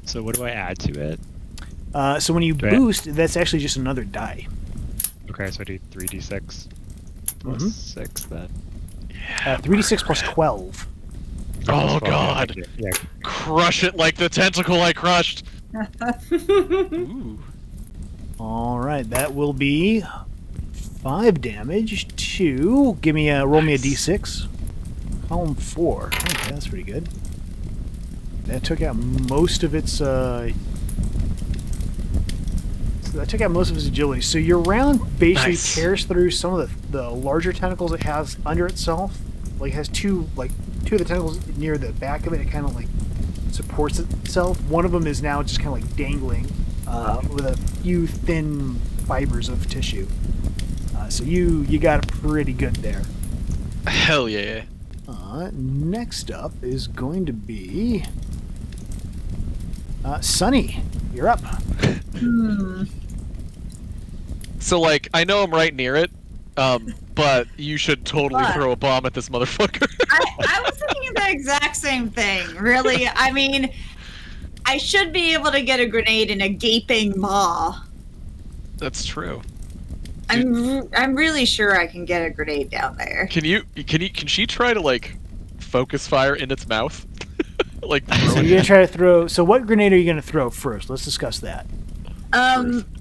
So what do I add to it? So when you Do I- boost, that's actually just another die. Okay, so I do 3d6 plus Mhm. 6 then. 3d6 plus 12. Oh Plus 12, yeah, god. thank you. Yeah. Crush it like the tentacle I crushed. Ooh. All right, that will be 5 damage to. Roll me a d6. Column 4. Okay, that's pretty good. That took out most of its. That took out most of its agility. So your round basically Nice. tears through some of the larger tentacles it has under itself. Like it has two of the tentacles near the back of it. It kind of like supports itself. One of them is now just kind of like dangling with a few thin fibers of tissue. So you got it pretty good there. Hell yeah. Next up is going to be Sunny. You're up. So like I know I'm right near it, but you should totally What? throw a bomb at this motherfucker. I was thinking the exact same thing. Really, I mean, I should be able to get a grenade in a gaping maw. That's true. I'm really sure I can get a grenade down there. Can she try to like focus fire in its mouth? Like So throw you're it? gonna try to throw. So what grenade are you gonna throw first? Let's discuss that.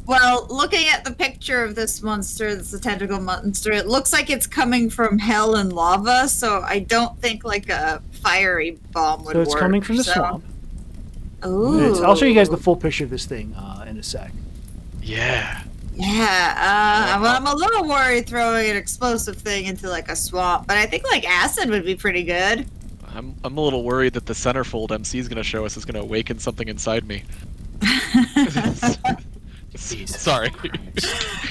Well, looking at the picture of this monster, that's a tentacle monster, it looks like it's coming from hell and lava, so I don't think like a fiery bomb would So work. it's coming from the swamp. Ooh. I'll show you guys the full picture of this thing in a sec. Yeah. Yeah, well, I'm a little worried throwing an explosive thing into like a swamp, but I think like acid would be pretty good. I'm a little worried that the centerfold MC is gonna show us is gonna awaken something inside me. Sorry.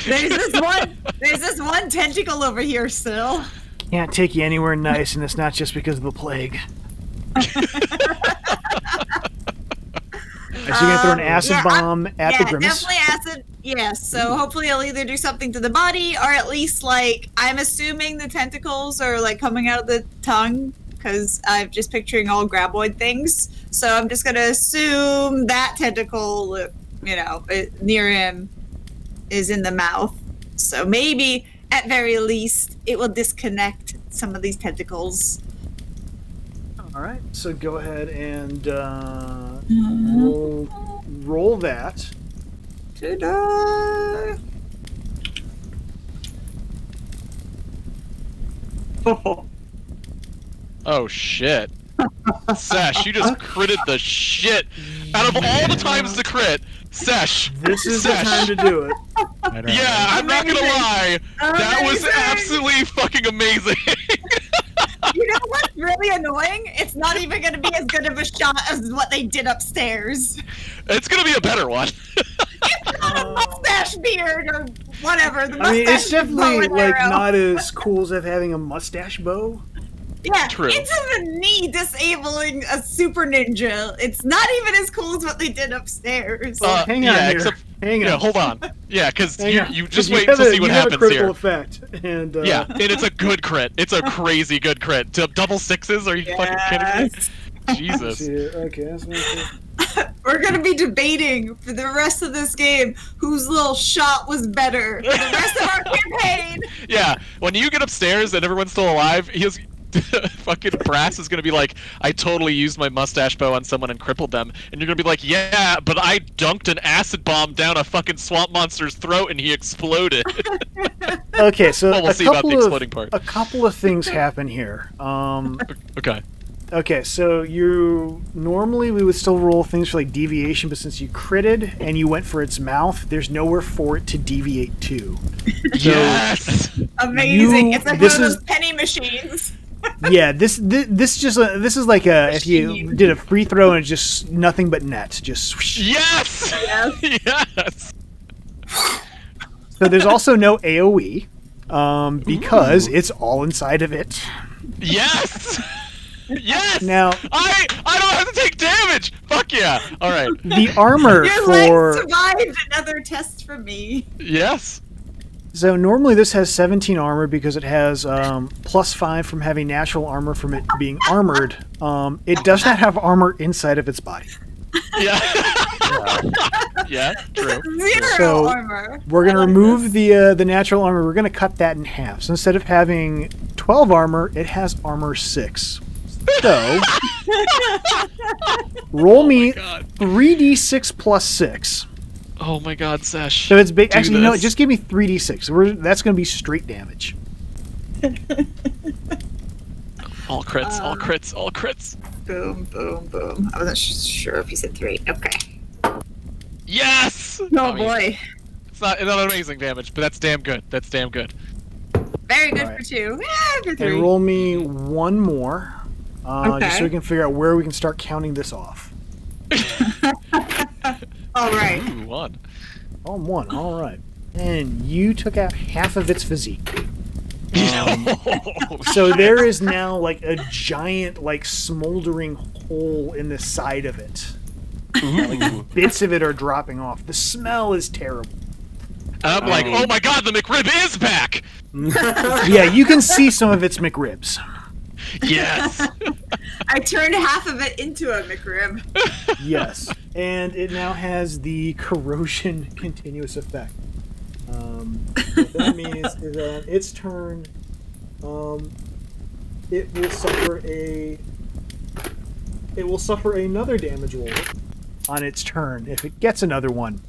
There's this one tentacle over here still. Can't take you anywhere nice, and it's not just because of the plague. So you're gonna throw an acid yeah, bomb at the grimace. Definitely acid. Yes. So hopefully I'll either do something to the body, or at least like I'm assuming the tentacles are like coming out of the tongue, because I'm just picturing all graboid things. So I'm just gonna assume that tentacle, near him, is in the mouth. So maybe at very least it will disconnect some of these tentacles. All right. So go ahead and roll that. Ta-da! Oh shit. Sash, you just critted the shit out of all the times to crit. Sash, This is the Sash. time to do it. I don't Yeah, I'm not gonna lie. That was Amazing. absolutely fucking amazing. You know what's really annoying? It's not even going to be as good of a shot as what they did upstairs. It's gonna be a better one. It's not a mustache beard or whatever. The I mean, it's mustache bow definitely and like arrow. not as cool as having a mustache bow. Yeah, True. it's even me disabling a super ninja. It's not even as cool as what they did upstairs. Hang on yeah, here. except Hang on. yeah, hold on. Yeah, because Hang on. you just 'Cause wait have to a- see what you have a happens critical here. effect, and Yeah, and it's a good crit. It's a crazy good crit. Double sixes? Are you fucking kidding me? Yes. Jesus. Okay, that's what We're gonna be debating for the rest of this game whose little shot was better for the rest of our campaign. Yeah, when you get upstairs and everyone's still alive, fucking Brass is gonna be like, I totally used my mustache bow on someone and crippled them, and you're gonna be like, yeah, but I dunked an acid bomb down a fucking swamp monster's throat and he exploded. Okay, so Well, we'll a see about the couple exploding part. a couple of things happen here. Okay. Okay, so normally we would still roll things for like deviation, but since you critted and you went for its mouth, there's nowhere for it to deviate to. Yes. Amazing! You- It's like one this of those is- penny machines. Yeah, this is like if you did a free throw and it's just nothing but net, just whoosh. Yes. Yes. So there's also no AOE, because it's all inside of it. Yes. Yes. Now I don't have to take damage. Fuck yeah. All right. the armor Your for leg survived another test from me. Yes. so normally this has 17 armor because it has +5 from having natural armor from it being armored. It does not have armor inside of its body. Yeah. Yeah. True. Zero So, armor. We're gonna I like remove this. the natural armor. We're gonna cut that in half. So instead of having 12 armor, it has armor 6. So roll me God. 3d6 plus 6. Oh my God, Sesh. So it's big. Do Actually, no, this. just give me 3d6. That's gonna be straight damage. All crits. All crits. All crits. Boom, boom, boom. I wasn't sure if you said 3. Okay. Yes. Oh I mean, boy. It's not amazing damage, but that's damn good. That's damn good. Very good Alright. for 2. Yeah, for 3. And roll me one more, just so we Okay. can figure out where we can start counting this off. All right. Ooh, 1. Oh, one. All right. And you took out half of its physique. So there is now like a giant, like smoldering hole in the side of it. Ooh. Bits of it are dropping off. The smell is terrible. I'm like, oh my God, the McRib is back. Yeah, you can see some of its McRibs. Yes. I turned half of it into a McRib. Yes, and it now has the corrosion continuous effect. What that means is that its turn, it will suffer another damage roll on its turn if it gets another one.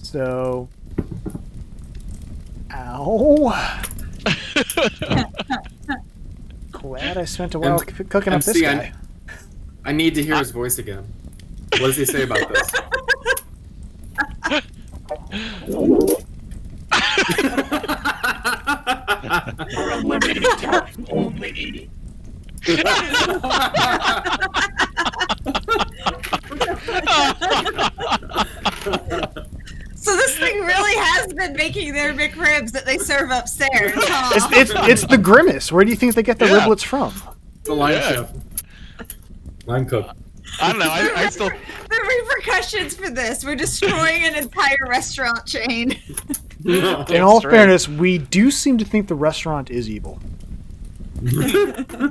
So, ow! Glad I spent a while cooking up this MC, guy. I need to hear his voice again. What does he say about this? So this thing really has been making their McRibs that they serve upstairs, huh? It's the grimace. Where do you think they get the Yeah. riblets from? The line Yeah. chef. Line cook. I don't know. I still. The repercussions for this, we're destroying an entire restaurant chain. In Damn all straight. fairness, we do seem to think the restaurant is evil.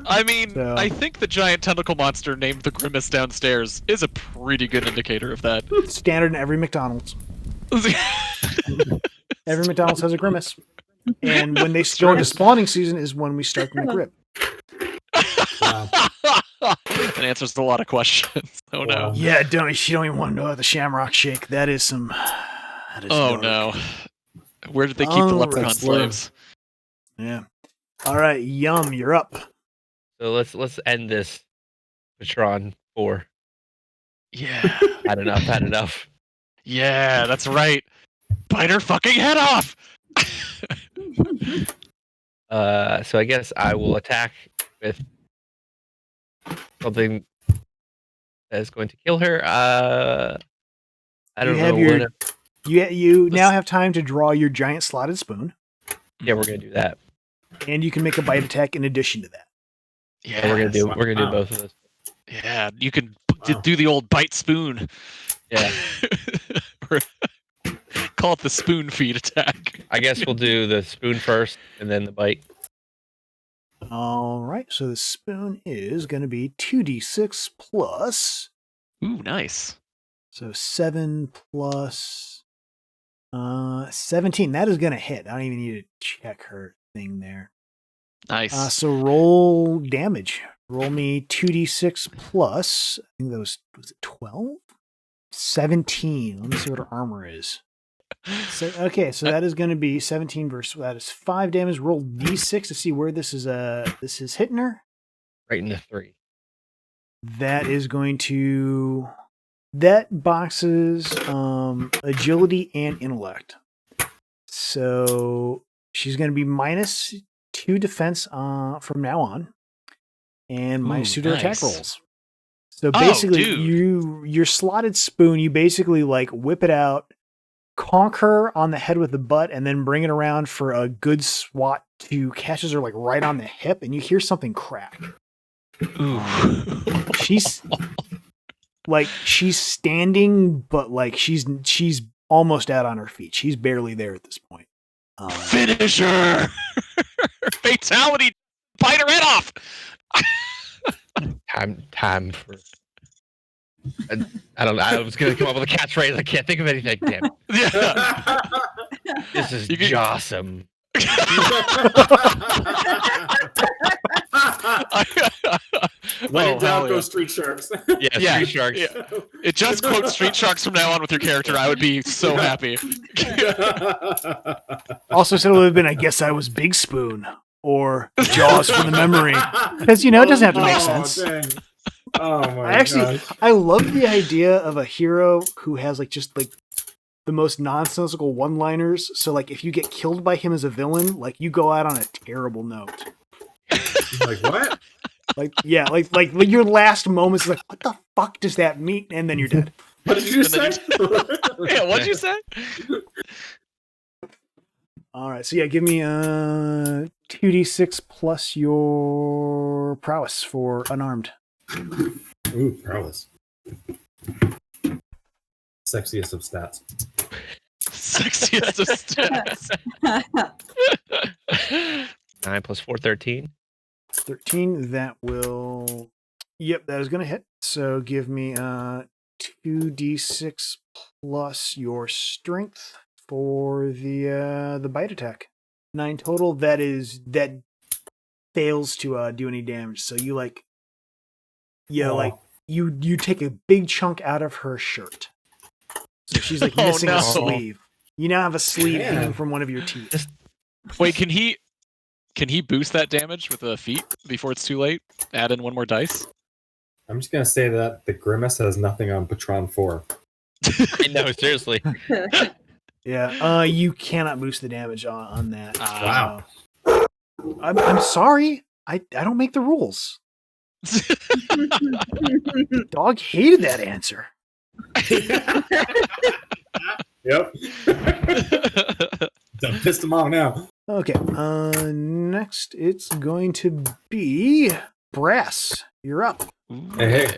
I mean, So- I think the giant tentacle monster named the Grimace downstairs is a pretty good indicator of that. Standard in every McDonald's. Every McDonald's has a grimace. And when they go into spawning season is when we start the McRib. Wow. It answers a lot of questions. Oh no. Wow. Yeah, you don't even want to know about the Shamrock Shake. That is some. That is Oh dark. no. Where did they keep the Oh, leprechaun that's slaves? Yeah. All right, Yum, you're up. So let's end this. Patron 4. Yeah. Had enough. Had enough. Yeah, that's right. Bite her fucking head off. So I guess I will attack with something that is going to kill her. I don't You know. have your- what You now have time to draw your giant slotted spoon, Yeah, we're gonna do that. and you can make a bite attack in addition to that. Yeah, We're gonna do Wow. both of those. Yeah, you can Wow. do the old bite spoon. Yeah. Or call it the spoon feed attack. I guess we'll do the spoon first and then the bite. All right, so the spoon is going to be 2d6 plus. Ooh, nice. So 7 plus 17. That is going to hit. I don't even need to check her thing there. Nice. So roll damage. Roll me 2d6 plus. I think that was it 12? 17. Let me see what her armor is. So, okay, so that is going to be 17 versus that is 5 damage. Roll d6 to see where this is hitting her. Right in the 3. That is going to that boxes agility and intellect. So she's going to be -2 defense from now on. and my Ooh, pseudo attack nice. rolls. So Oh, basically, dude. your slotted spoon, you basically like whip it out, conk her on the head with the butt, and then bring it around for a good swat to catches her like right on the hip, and you hear something crack. Ooh. She's like she's standing, but like she's almost out on her feet. She's barely there at this point. Finish her! Fatality! Bite her head off! Time for. I don't know. I was gonna come up with a catchphrase. I can't think of anything. Damn it. Yeah. This is You can- awesome. When in doubt, hell go yeah. Street Sharks. Yeah, Yeah, Street Sharks. yeah. It just quotes Street Sharks from now on with your character. I would be so happy. Also said it would have been, I guess I was Big Spoon or Jaws from the memory. Because, you know, it doesn't have to make sense. Dang. Oh my Actually, gosh. I love the idea of a hero who has like just like the most nonsensical one-liners. So like if you get killed by him as a villain, like you go out on a terrible note. Like what? Like yeah, like your last moments is like, what the fuck does that mean? And then you're dead. What did you say? Yeah, what'd you say? All right, so yeah, give me 2d6 plus your prowess for unarmed. Ooh, prowess. Sexiest of stats. Sexiest of stats. 9 plus 4, 13. 13. That will. Yep, that is going to hit. So give me 2d6 plus your strength for the bite attack. 9 total. That fails to do any damage. So you like. Yeah, like you take a big chunk out of her shirt. So she's like missing a sleeve. You now have a sleeve hanging from one of your teeth. Wait, can he boost that damage with a feat before it's too late? Add in one more dice? I'm just gonna say that the Grimace has nothing on Patron 4. I know, seriously. Yeah, you cannot boost the damage on that. Wow. I'm sorry. I don't make the rules. Dog hated that answer. Yep. Done pissed him off now. Okay. Next it's going to be Brass. You're up. Hey.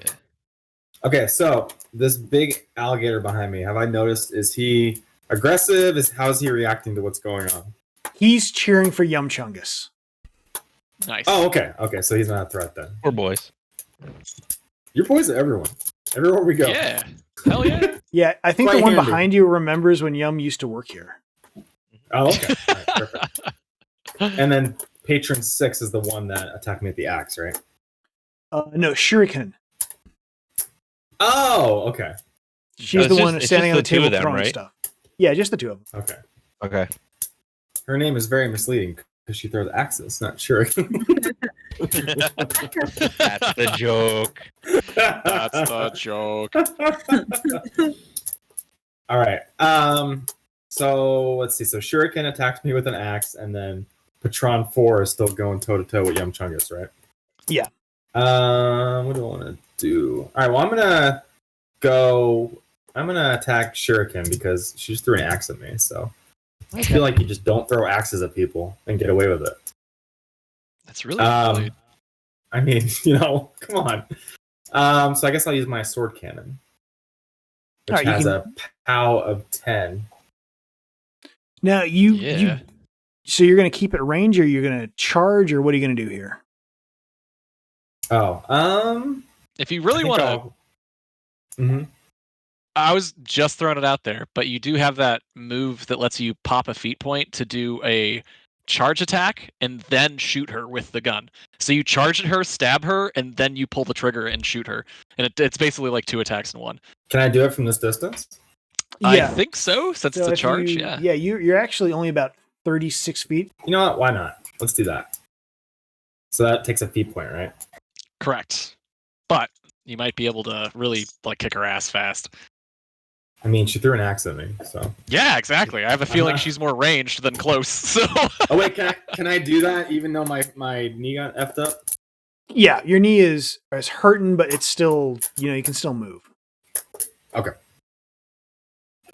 Okay, so this big alligator behind me, have I noticed, is he aggressive? How is he reacting to what's going on? He's cheering for Yum Chungus. Nice. Oh, okay. Okay, so he's not a threat then. Poor boys. You're boys to everyone. Everywhere we go. Yeah. Hell yeah. Yeah, I think Quite the one handy. behind you remembers when Yum used to work here. Oh, okay. All right, perfect. And then Patron 6 is the one that attacked me with the axe, right? No, Shuriken. Oh, okay. She's It's the one just standing on the the two table of them, throwing right? stuff. Yeah, just the two of them. Okay. Okay. Her name is very misleading because she throws axes, not shuriken. That's the joke. That's the joke. All right. So let's see. So Shuriken attacked me with an axe, and then Patron 4 is still going toe to toe with Yum Chungus, right? Yeah. What do I want to do? All right. Well, I'm gonna attack Shuriken because she just threw an axe at me. So I feel like you just don't throw axes at people and get away with it. That's really good. I mean, come on. So I guess I'll use my sword cannon, which All right, has a POW of 10. Now so you're going to keep it range, or you're going to charge, or what are you going to do here? Oh, If you really want to, Mm-hmm. I was just throwing it out there, but you do have that move that lets you pop a feat point to do a charge attack and then shoot her with the gun. So you charge at her, stab her, and then you pull the trigger and shoot her. And it's basically like 2 attacks in one. Can I do it from this distance? I think so, since So it's a if charge, you- yeah. Yeah, you're actually only about 36 feet. You know what? Why not? Let's do that. So that takes a feat point, right? Correct. But you might be able to really kick her ass fast. I mean, she threw an axe at me, so. Yeah, exactly. I have a feeling she's more ranged than close. So Oh wait, can I do that even though my knee got effed up? Yeah, your knee is hurting, but it's still, you can still move. Okay.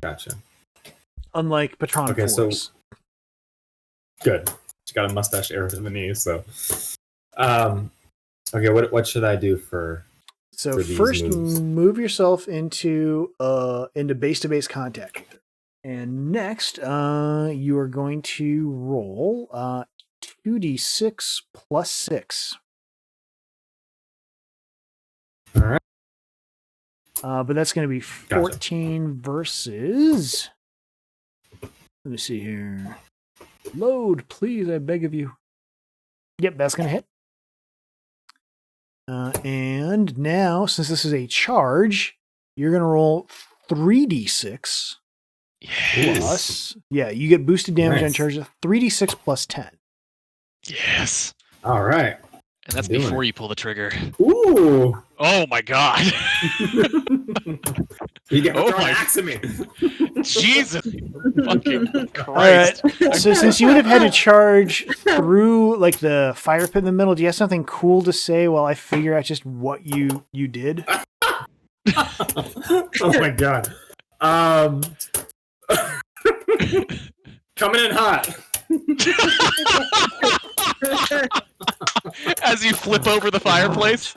Gotcha. Unlike Patron Okay, so- Force. Good. She got a mustache area to the knee, so. Okay, what should I do for these First, moves? move yourself into base to base contact, and next, you are going to roll 2d6 plus 6. All right. But that's going to be 14 versus. Let me see here. Load, please, I beg of you. Yep, that's going to hit. And now, since this is a charge, you're going to roll 3d6 plus. Yeah, you get boosted damage on charge of 3d6 plus 10. Yes. All right. And that's before you pull the trigger. Ooh. Oh my god. You get Oh throw an my- axe at me. Jesus fucking Christ. All right. So since you would have had to charge through like the fire pit in the middle, do you have something cool to say while I figure out just what you did? Oh my god. Coming in hot. As you flip over the fireplace.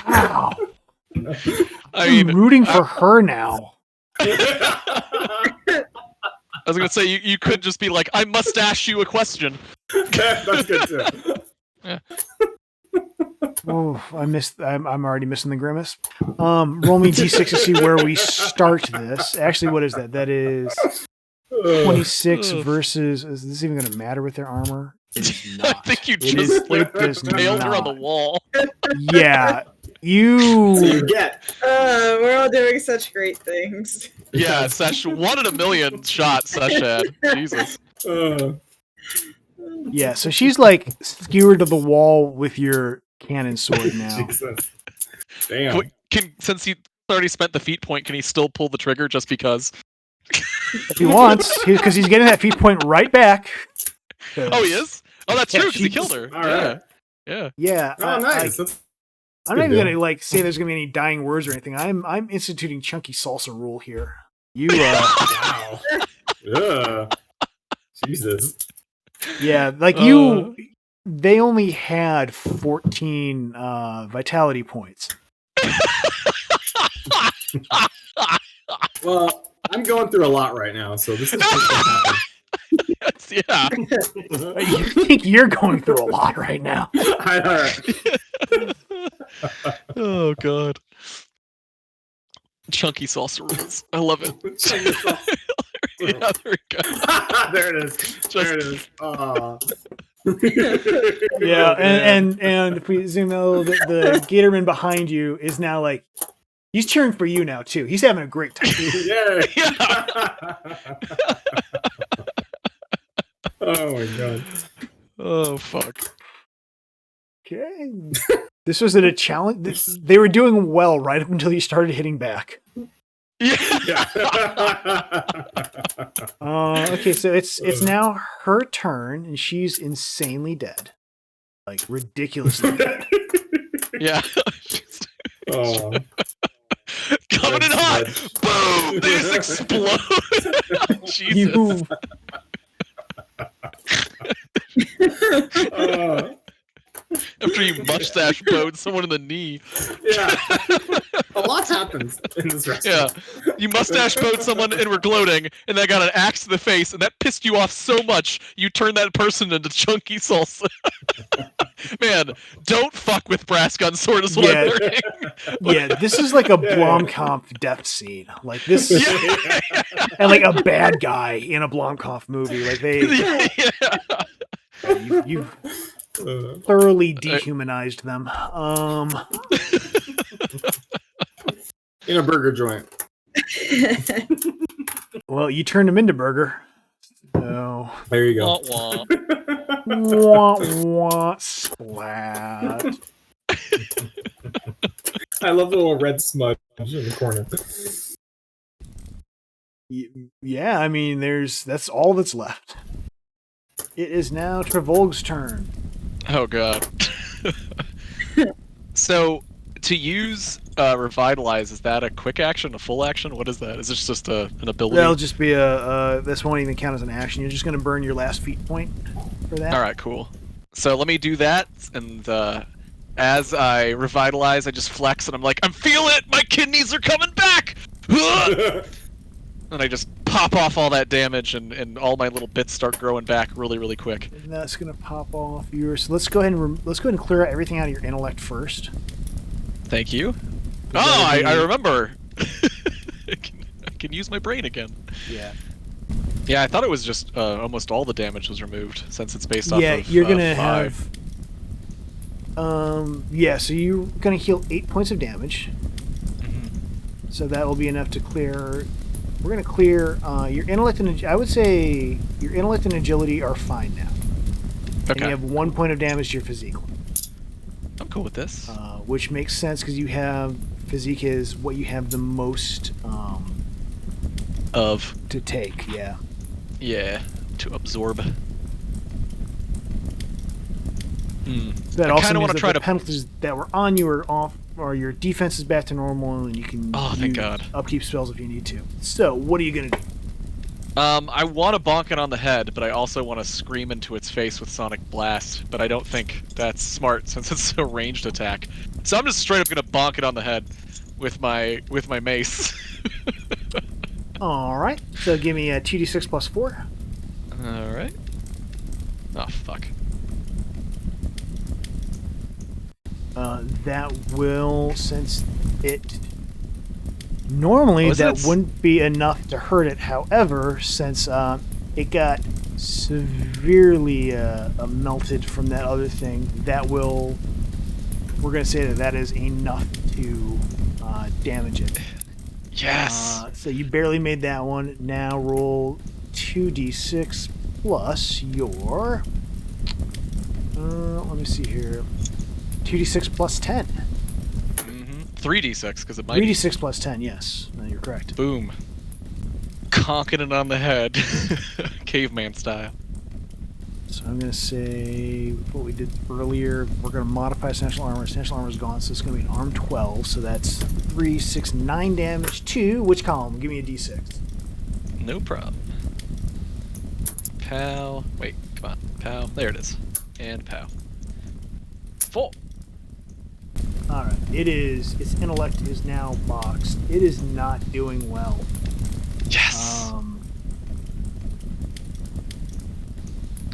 Wow. I mean, I'm rooting for her now. I was gonna say you could just be like, I must ask you a question. That's good too. Oh, I'm already missing the grimace. Roll me d6 to see where we start this. Actually, what is that? That is 26 versus. Is this even going to matter with their armor? It is I not. think you It just it does nailed her on the not. wall. Yeah, So you. you get. We're all doing such great things. Yeah, Sesh, 1 in a million shot Sesh had. Jesus. Yeah, so she's like skewered to the wall with your cannon sword now. Jesus. Damn. Since he already spent the feat point, can he still pull the trigger just because? If he wants, because he's getting that feat point right back. Oh, he is? Oh, that's Yeah, true, because he she- killed her. All right. Yeah. Yeah. Oh, nice. That's I'm good not even deal. gonna like say there's gonna be any dying words or anything. I'm instituting chunky salsa rule here. You Wow. Ugh. Jesus. yeah, like they only had 14 vitality points. Well, I'm going through a lot right now, so this is just gonna happen. Yeah. You think you're going through a lot right now. All right. Oh, God. Chunky salsa rules. I love it. Yeah, there we go. There it is. There it is. Aw. Yeah, and if we zoom out, the Gatorman behind you is now like he's cheering for you now too. He's having a great time. Yeah. Oh my god. Oh, fuck. Okay. This was a challenge. They were doing well right up until you started hitting back. Yeah. Okay, so it's now her turn, and she's insanely dead, like ridiculously dead. Yeah. Oh. Coming in hot. Boom! They just explode. Jesus. You, After you mustache bowed someone in the knee. Yeah. A lot happens in this Yeah. restaurant. You mustache bowed someone and were gloating, and they got an axe to the face, and that pissed you off so much you turned that person into chunky salsa. Man, don't fuck with brass gun sword is what I'm learning. yeah, this is like a Blomkamp death scene, like this, Yeah. and like a bad guy in a Blomkamp movie. Like you thoroughly dehumanized them. In a burger joint. Well, you turned him into burger. So There you go. Wah, wah. wah wah splat. I love the little red smudge in the corner. Yeah, I mean, that's all that's left. It is now Trevolg's turn. Oh god. So, to use Revitalize, is that a quick action, a full action? What is that? Is this just an ability? That'll just be this won't even count as an action. You're just going to burn your last feat point for that. Alright, cool. So let me do that, and as I Revitalize, I just flex, and I'm like, I'm feeling it! My kidneys are coming back! And I just pop off all that damage, and all my little bits start growing back really, really quick. And that's going to pop off yours. So let's go ahead and clear out everything out of your intellect first. Thank you. Oh, I remember. I can use my brain again. Yeah. Yeah, I thought it was just almost all the damage was removed since it's based off of Yeah, you're gonna 5. have. Yeah, so you're gonna heal 8 points of damage. Mm-hmm. So that will be enough to clear. We're gonna clear your intellect and I would say your intellect and agility are fine now. Okay. And you have 1 point of damage to your physique. I'm cool with this. Which makes sense because you have physique is what you have the most Of. to take. Yeah. Yeah, to absorb. That I also kinda means wanna that try the to- penalties that were on you are off, or your defense is back to normal, and you can Oh, thank use God. upkeep spells if you need to. So, what are you gonna do? I want to bonk it on the head, but I also want to scream into its face with Sonic Blast, but I don't think that's smart since it's a ranged attack. So I'm just straight up gonna bonk it on the head with my mace. All right. So, give me a 2d6 plus 4. Alright. Oh, fuck. That will, since it normally Oh, that wouldn't be enough to hurt it. However, since it got severely melted from that other thing, that will. We're gonna say that is enough to damage it. Yes! So you barely made that one. Now roll 2d6 plus your. Let me see here. 2d6 plus 10. 3d6, because it might be. 3d6 plus 10, yes. No, you're correct. Boom. Conking it on the head. Caveman style. So I'm going to say what we did earlier. We're going to modify Essential Armor. Essential Armor is gone, so it's going to be an Arm 12. So that's 3, 6, 9 damage to which column? Give me a d6. No problem. Pow. Wait, come on. Pow. There it is. And pow. 4. Alright. Its intellect is now boxed. It is not doing well. Yes!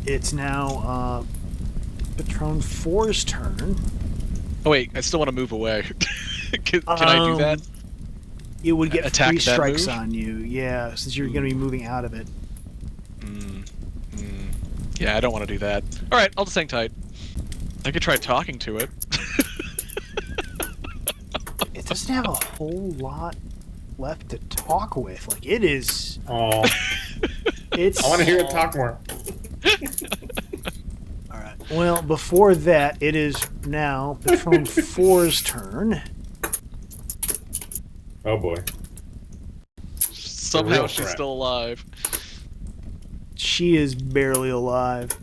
It's now Patron 4's turn. Oh wait, I still want to move away. Can I do that? It would get Attack 3 that strikes move? on you, yeah, since you're going to be moving out of it. Yeah, I don't want to do that. Alright, I'll just hang tight. I could try talking to it. It doesn't have a whole lot left to talk with. Like, it is... Oh, It's... I want to hear it talk more. Alright. Well, before that, it is now Patron 4's turn. Oh boy. Somehow real she's threat. still alive. She is barely alive.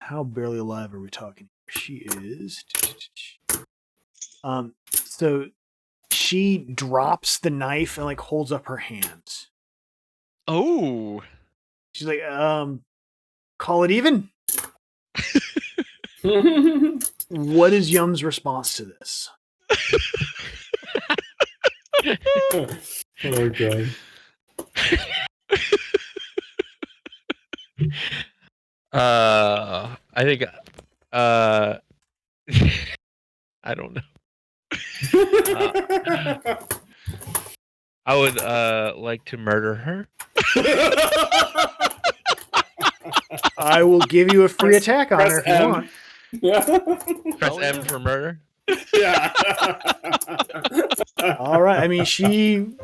How barely alive are we talking? She is... So she drops the knife and like holds up her hands. Oh! She's like, call it even? What is Yum's response to this? Oh god. I think I don't know. I would like to murder her. I will give you a free attack on her if you M. want. Press Oh, M yeah. for murder. Yeah. All right. I mean, she.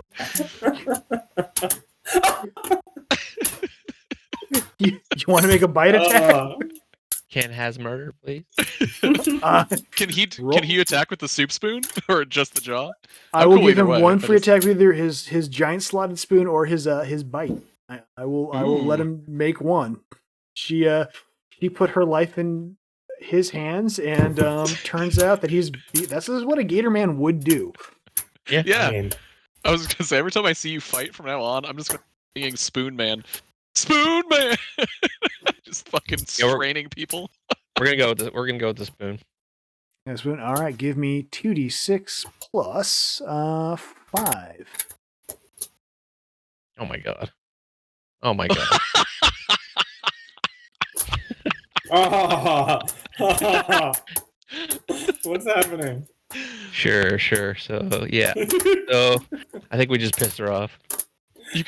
You want to make a bite attack? Ken has murder, please. Can he attack with the soup spoon or just the jaw? I I'm will cool give either him way, one but free it's- attack with either his giant slotted spoon or his bite. I will let him make one. She put her life in his hands, and turns out that this is what a gator man would do. Yeah. I mean, I was gonna say every time I see you fight from now on, I'm just gonna be singing Spoon Man. Spoon Man. Just fucking straining people. We're gonna go with the spoon. Yeah, spoon. All right, give me 2d6 plus 5. Oh my god. Oh my god. What's happening? Sure. So yeah. So I think we just pissed her off. You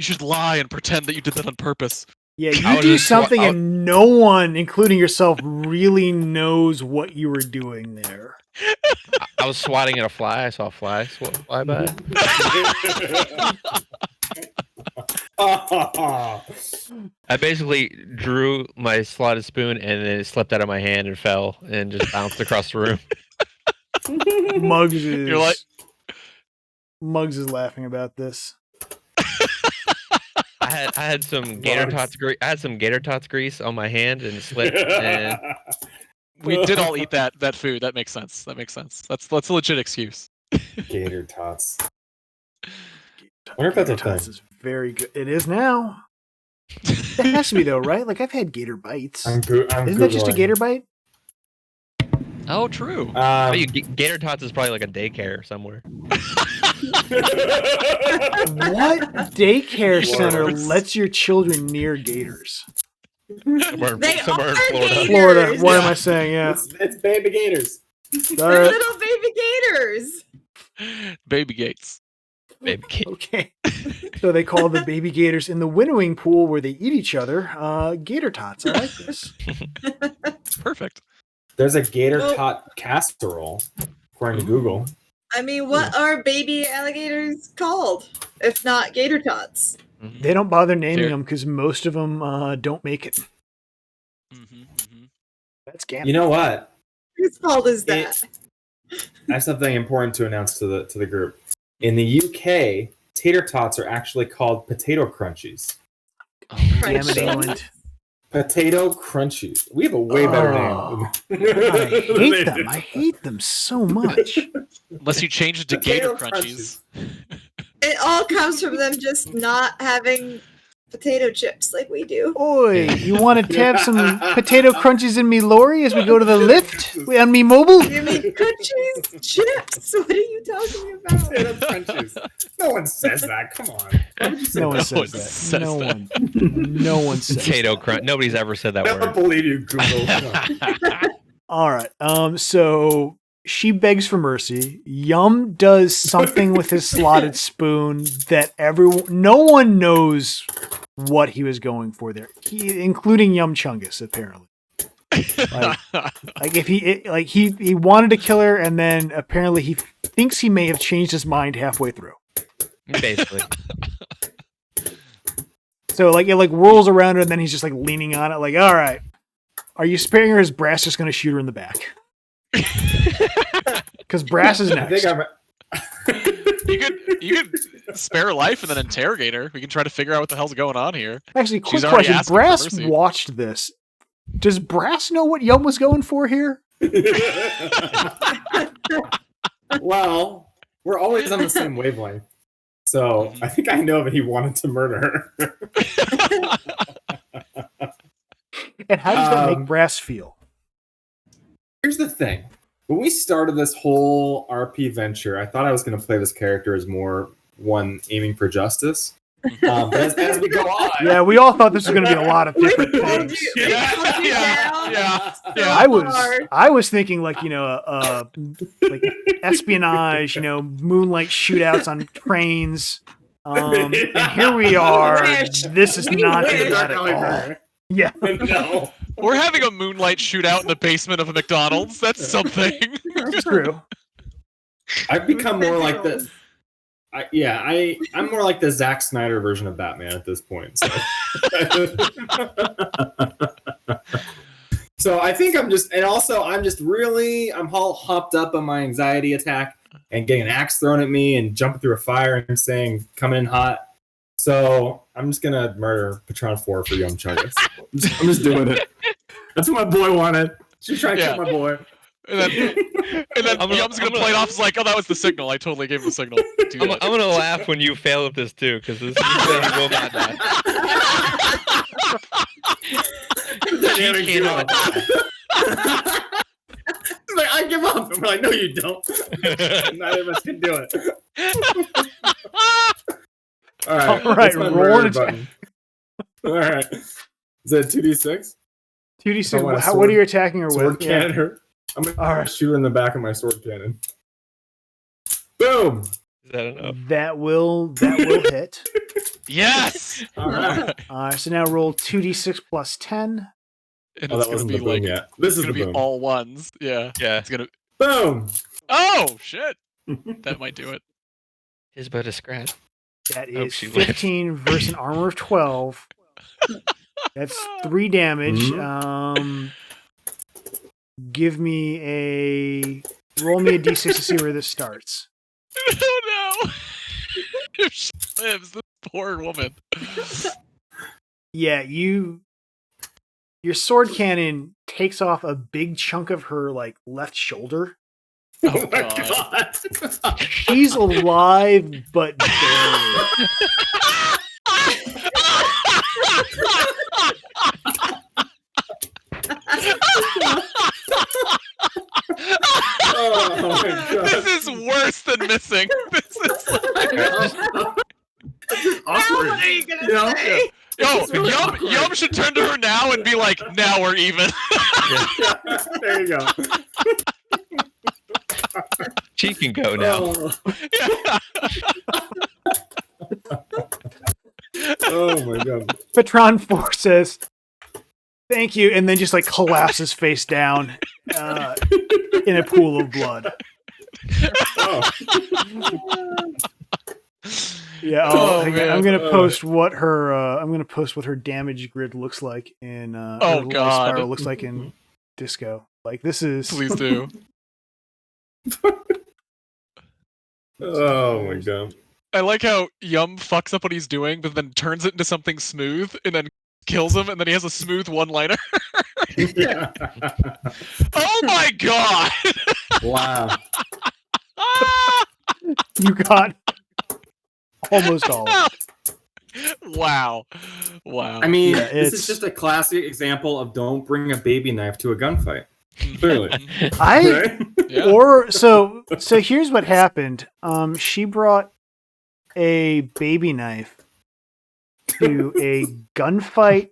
should lie and pretend that you did that on purpose. Yeah, you do something and no one, including yourself, really knows what you were doing there. I was swatting at a fly. I saw a fly fly by. I basically drew my slotted spoon and then it slipped out of my hand and fell and just bounced across the room. Muggs is laughing about this. I had some gator tots grease. I had some gator tots grease on my hand and it slipped. And... We did all eat that food. That makes sense. That's a legit excuse. Gator tots. I wonder if that's a thing. Is very good. It is now. It has to be though, right? Like I've had gator bites. Isn't that just a gator bite? Oh, true. Gator tots is probably like a daycare somewhere. What daycare center lets your children near gators? Somewhere in Florida. Gators. Florida. What am I saying? Yeah. It's baby gators. They're little baby gators. Baby gates. Baby gator. Okay. So they call the baby gators in the winnowing pool where they eat each other gator tots. I like this. Perfect. There's a gator tot casserole, according to Google. I mean, what are baby alligators called, if not gator tots? They don't bother naming them because most of them don't make it. That's Ganon. You know what? Whose fault is that? I have something important to announce to the group. In the UK, tater tots are actually called potato crunchies. Oh, damn it, England. Potato crunchies. We have a way better name. God, I hate them. I hate them so much. Unless you change it to gator crunchies. It all comes from them just not having potato chips like we do. Oi, you want to have some potato crunchies in me lorry as we go to the lift on me mobile? You mean crunchies? Chips? What are you talking about? Potato crunchies. No one says that. Come on. No one says that. No one says potato crunch. Nobody's ever said that word. I don't believe you, Google. All right. So she begs for mercy. Yum does something with his slotted spoon that no one knows what he was going for there, including Yum Chungus, apparently. Like if he wanted to kill her, and then apparently he thinks he may have changed his mind halfway through. Basically. So like it whirls around her, and then he's just like leaning on it, like, all right, are you sparing her? Is Brass just going to shoot her in the back? Because Brass is next. You could spare her life and then interrogate her. We can try to figure out what the hell's going on here. Actually, quick question. Brass watched this. Does Brass know what Yum was going for here? Well, we're always on the same wavelength. So I think I know that he wanted to murder her. And how does that make Brass feel? Here's the thing. When we started this whole RP venture, I thought I was going to play this character as more one aiming for justice. But as we go on... Yeah, we all thought this was going to be a lot of different things. I was thinking like espionage, moonlight shootouts on trains. And here we are. This is not that at all. Yeah. No. We're having a moonlight shootout in the basement of a McDonald's. That's something. That's true. I've become more like the... I'm more like the Zack Snyder version of Batman at this point. So, so I think I'm all hopped up on my anxiety attack and getting an axe thrown at me and jumping through a fire and saying, "Coming in hot." So I'm just gonna murder Patron 4 for Young Chuggas. I'm just doing it. That's what my boy wanted. She's trying to kill my boy. And then Yum's gonna play it off as like, oh, that was the signal. I totally gave him the signal. I'm gonna laugh when you fail at this too, because this will not die. She cannot die. He's like, I give up. And we're like, no, you don't. Neither of us can do it. All right. All right, roll an attack. All right. Is that 2d6? 2d6. What are you attacking her Sword with? cannon her. I'm gonna shoot her in the back of my sword cannon. Boom! Is that enough? That will hit. Yes. All right. So now roll 2d6 plus 10. And Oh, it's that gonna wasn't be the boom like, yet. This is gonna the be boom. all ones. Yeah. Yeah. It's gonna. Boom! Oh shit! That might do it. Is but a scratch. That Oh, is she 15 versus an armor of 12. That's 3 damage. Give me roll me a d6 to see where this starts. Oh no! If she lives, this poor woman. Yeah, your sword cannon takes off a big chunk of her like left shoulder. Oh god. She's alive, but barely. Oh my god. This is worse than missing. This is like, awkward. What are you gonna You know? say? yo, really Yum awkward. should turn to her now and be like, now we're even. There you go. She can go now. Oh my god. Patron 4 says, "Thank you," and then just like collapses face down in a pool of blood. Oh. Yeah, Oh, I'm man. gonna post what her damage grid looks like in Oh, her life God. spiral looks like in Disco. Like this is Please do. Oh my god. I like how Yum fucks up what he's doing, but then turns it into something smooth, and then kills him, and then he has a smooth one-liner. Oh my god! Wow. you got almost all of it. Wow. Wow. I mean, Yeah, this it's- is just a classic example of don't bring a baby knife to a gunfight. Clearly. I Right? Yeah. or so here's what happened. She brought a baby knife to a gunfight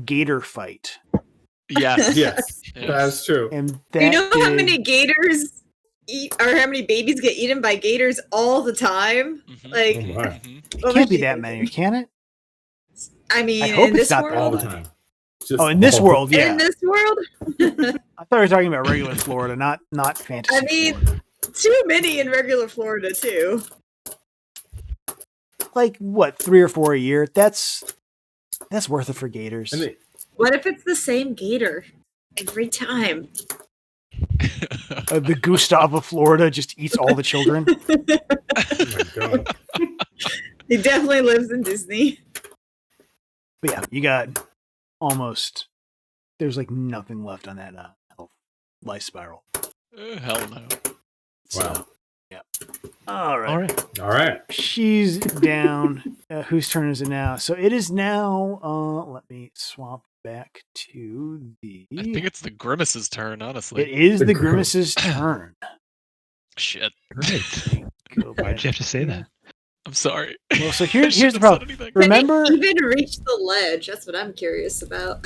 / gator fight. Yes. Yes, Yes. that's true. And that You know how is- many gators eat, or how many babies get eaten by gators all the time? Mhm. Like, Oh my. Mhm. it can't be that many, can it? I mean, I hope in it's this not world, that All the many. time. Just Oh, in this all- world, yeah. in this world, I thought we were talking about regular Florida, not fantasy. I mean- Florida. too many in regular Florida too. Like what, 3 or 4 a year? That's worth it for gators. And they- What if it's the same gator every time? The Gustav of Florida just eats all the children. oh my god. He definitely lives in Disney. But yeah, you got almost. There's like nothing left on that health life spiral. Hell no. So, Wow. yeah. All right. All right. All right. She's down. Whose turn is it now? So it is now. Let me swap back to the. I think it's the Grimace's turn, honestly. It is The the Grim- Grimace's turn. Shit. Great. Go Why'd back. you have to say that? I'm sorry. Well, so I here's shouldn't the have said problem. anything. Remember, Can it even reach the ledge? That's what I'm curious about.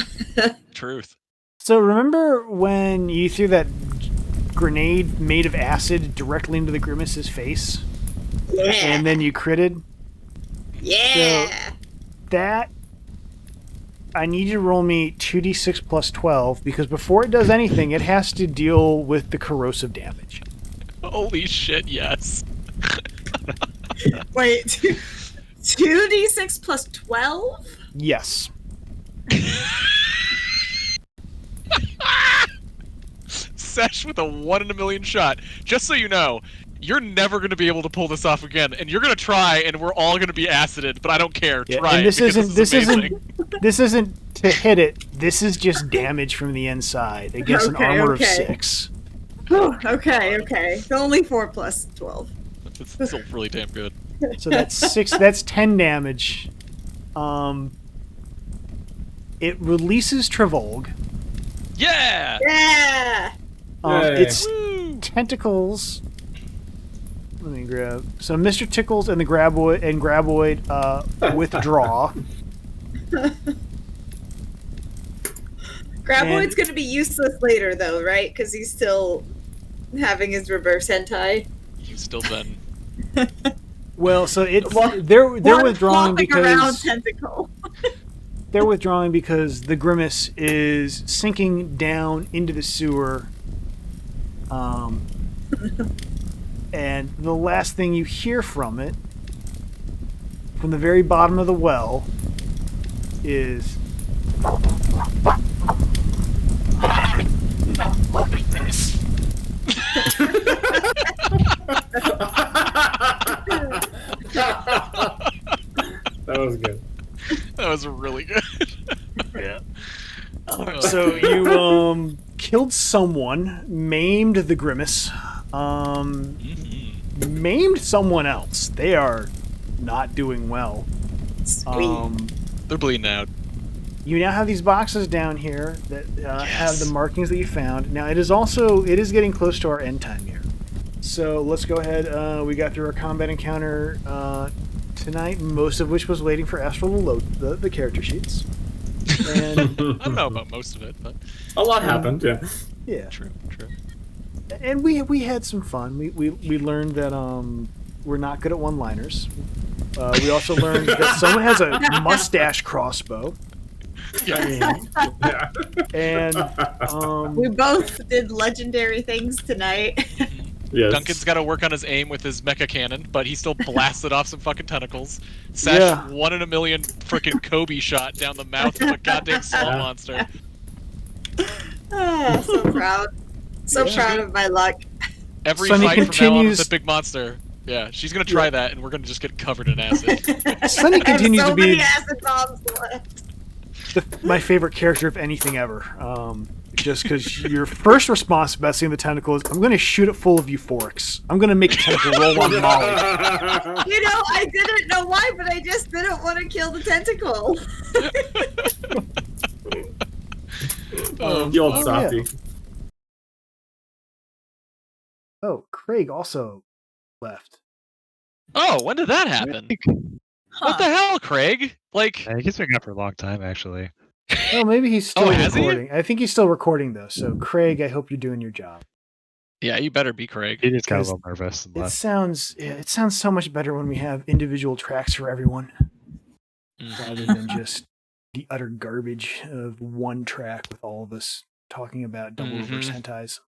Truth. so remember when you threw that grenade made of acid directly into the Grimace's face, Yeah. and then you critted? Yeah. That I need you to roll me 2d6 plus 12 because before it does anything, it has to deal with the corrosive damage. Holy shit, yes. Wait. 2d6 plus 12? Yes. Sesh with a 1 in a million shot. Just so you know, you're never going to be able to pull this off again, and you're going to try, and we're all going to be acided, but I don't care. Yeah, Try and it, because this is amazing. this isn't to hit it. This is just damage from the inside against an armor of 6. Okay. Only 4 plus 12. It's still really damn good. So that's 6. That's 10 damage. It releases Trevolg. Yeah! Yeah! Its Woo! tentacles. Let me grab. So Mr. Tickles and the Graboid withdraw. Graboid's going to be useless later, though, right? Because he's still having his reverse hentai. He's still been. Well, so they're withdrawing because tentacle. they're withdrawing because the Grimace is sinking down into the sewer. And the last thing you hear from it, from the very bottom of the well, is look at this. That was good. That was really good. Yeah. So you killed someone, maimed the Grimace, maimed someone else. They are not doing well. They're bleeding out. You now have these boxes down here that have the markings that you found. Now it is getting close to our end time here. So let's go ahead. We got through our combat encounter tonight, most of which was waiting for Astral to load the character sheets. And I don't know about most of it, but a lot happened. Yeah. Yeah. True. And we had some fun. We learned that we're not good at one-liners. We also learned that someone has a mustache crossbow. Yeah. And we both did legendary things tonight. Yes. Duncan's got to work on his aim with his mecha cannon, but he still blasted off some fucking tentacles. Sash 1 in a million frickin' Kobe shot down the mouth of a goddamn small monster. So proud. So proud of my luck. Every Sunny fight from now on with continues- the big monster. Yeah, she's gonna try that, and we're gonna just get covered in acid. Sunny continues I have so to be many acid bombs left. my favorite character of anything ever. Just because your first response about seeing the tentacle is, I'm going to shoot it full of euphorics. I'm going to make the tentacle roll on Molly. You know, I didn't know why, but I just didn't want to kill the tentacle. The old softy. Oh, Craig also left. Oh, when did that happen? What the hell, Craig? Like, He's been gone for a long time, actually. Oh, maybe he's still has he? recording. I think he's still recording, though. So, Craig, I hope you're doing your job. yeah, you better be Craig. He just got a little nervous and It left. sounds so much better when we have individual tracks for everyone, rather than just the utter garbage of one track with all of us talking about double reverse hentais.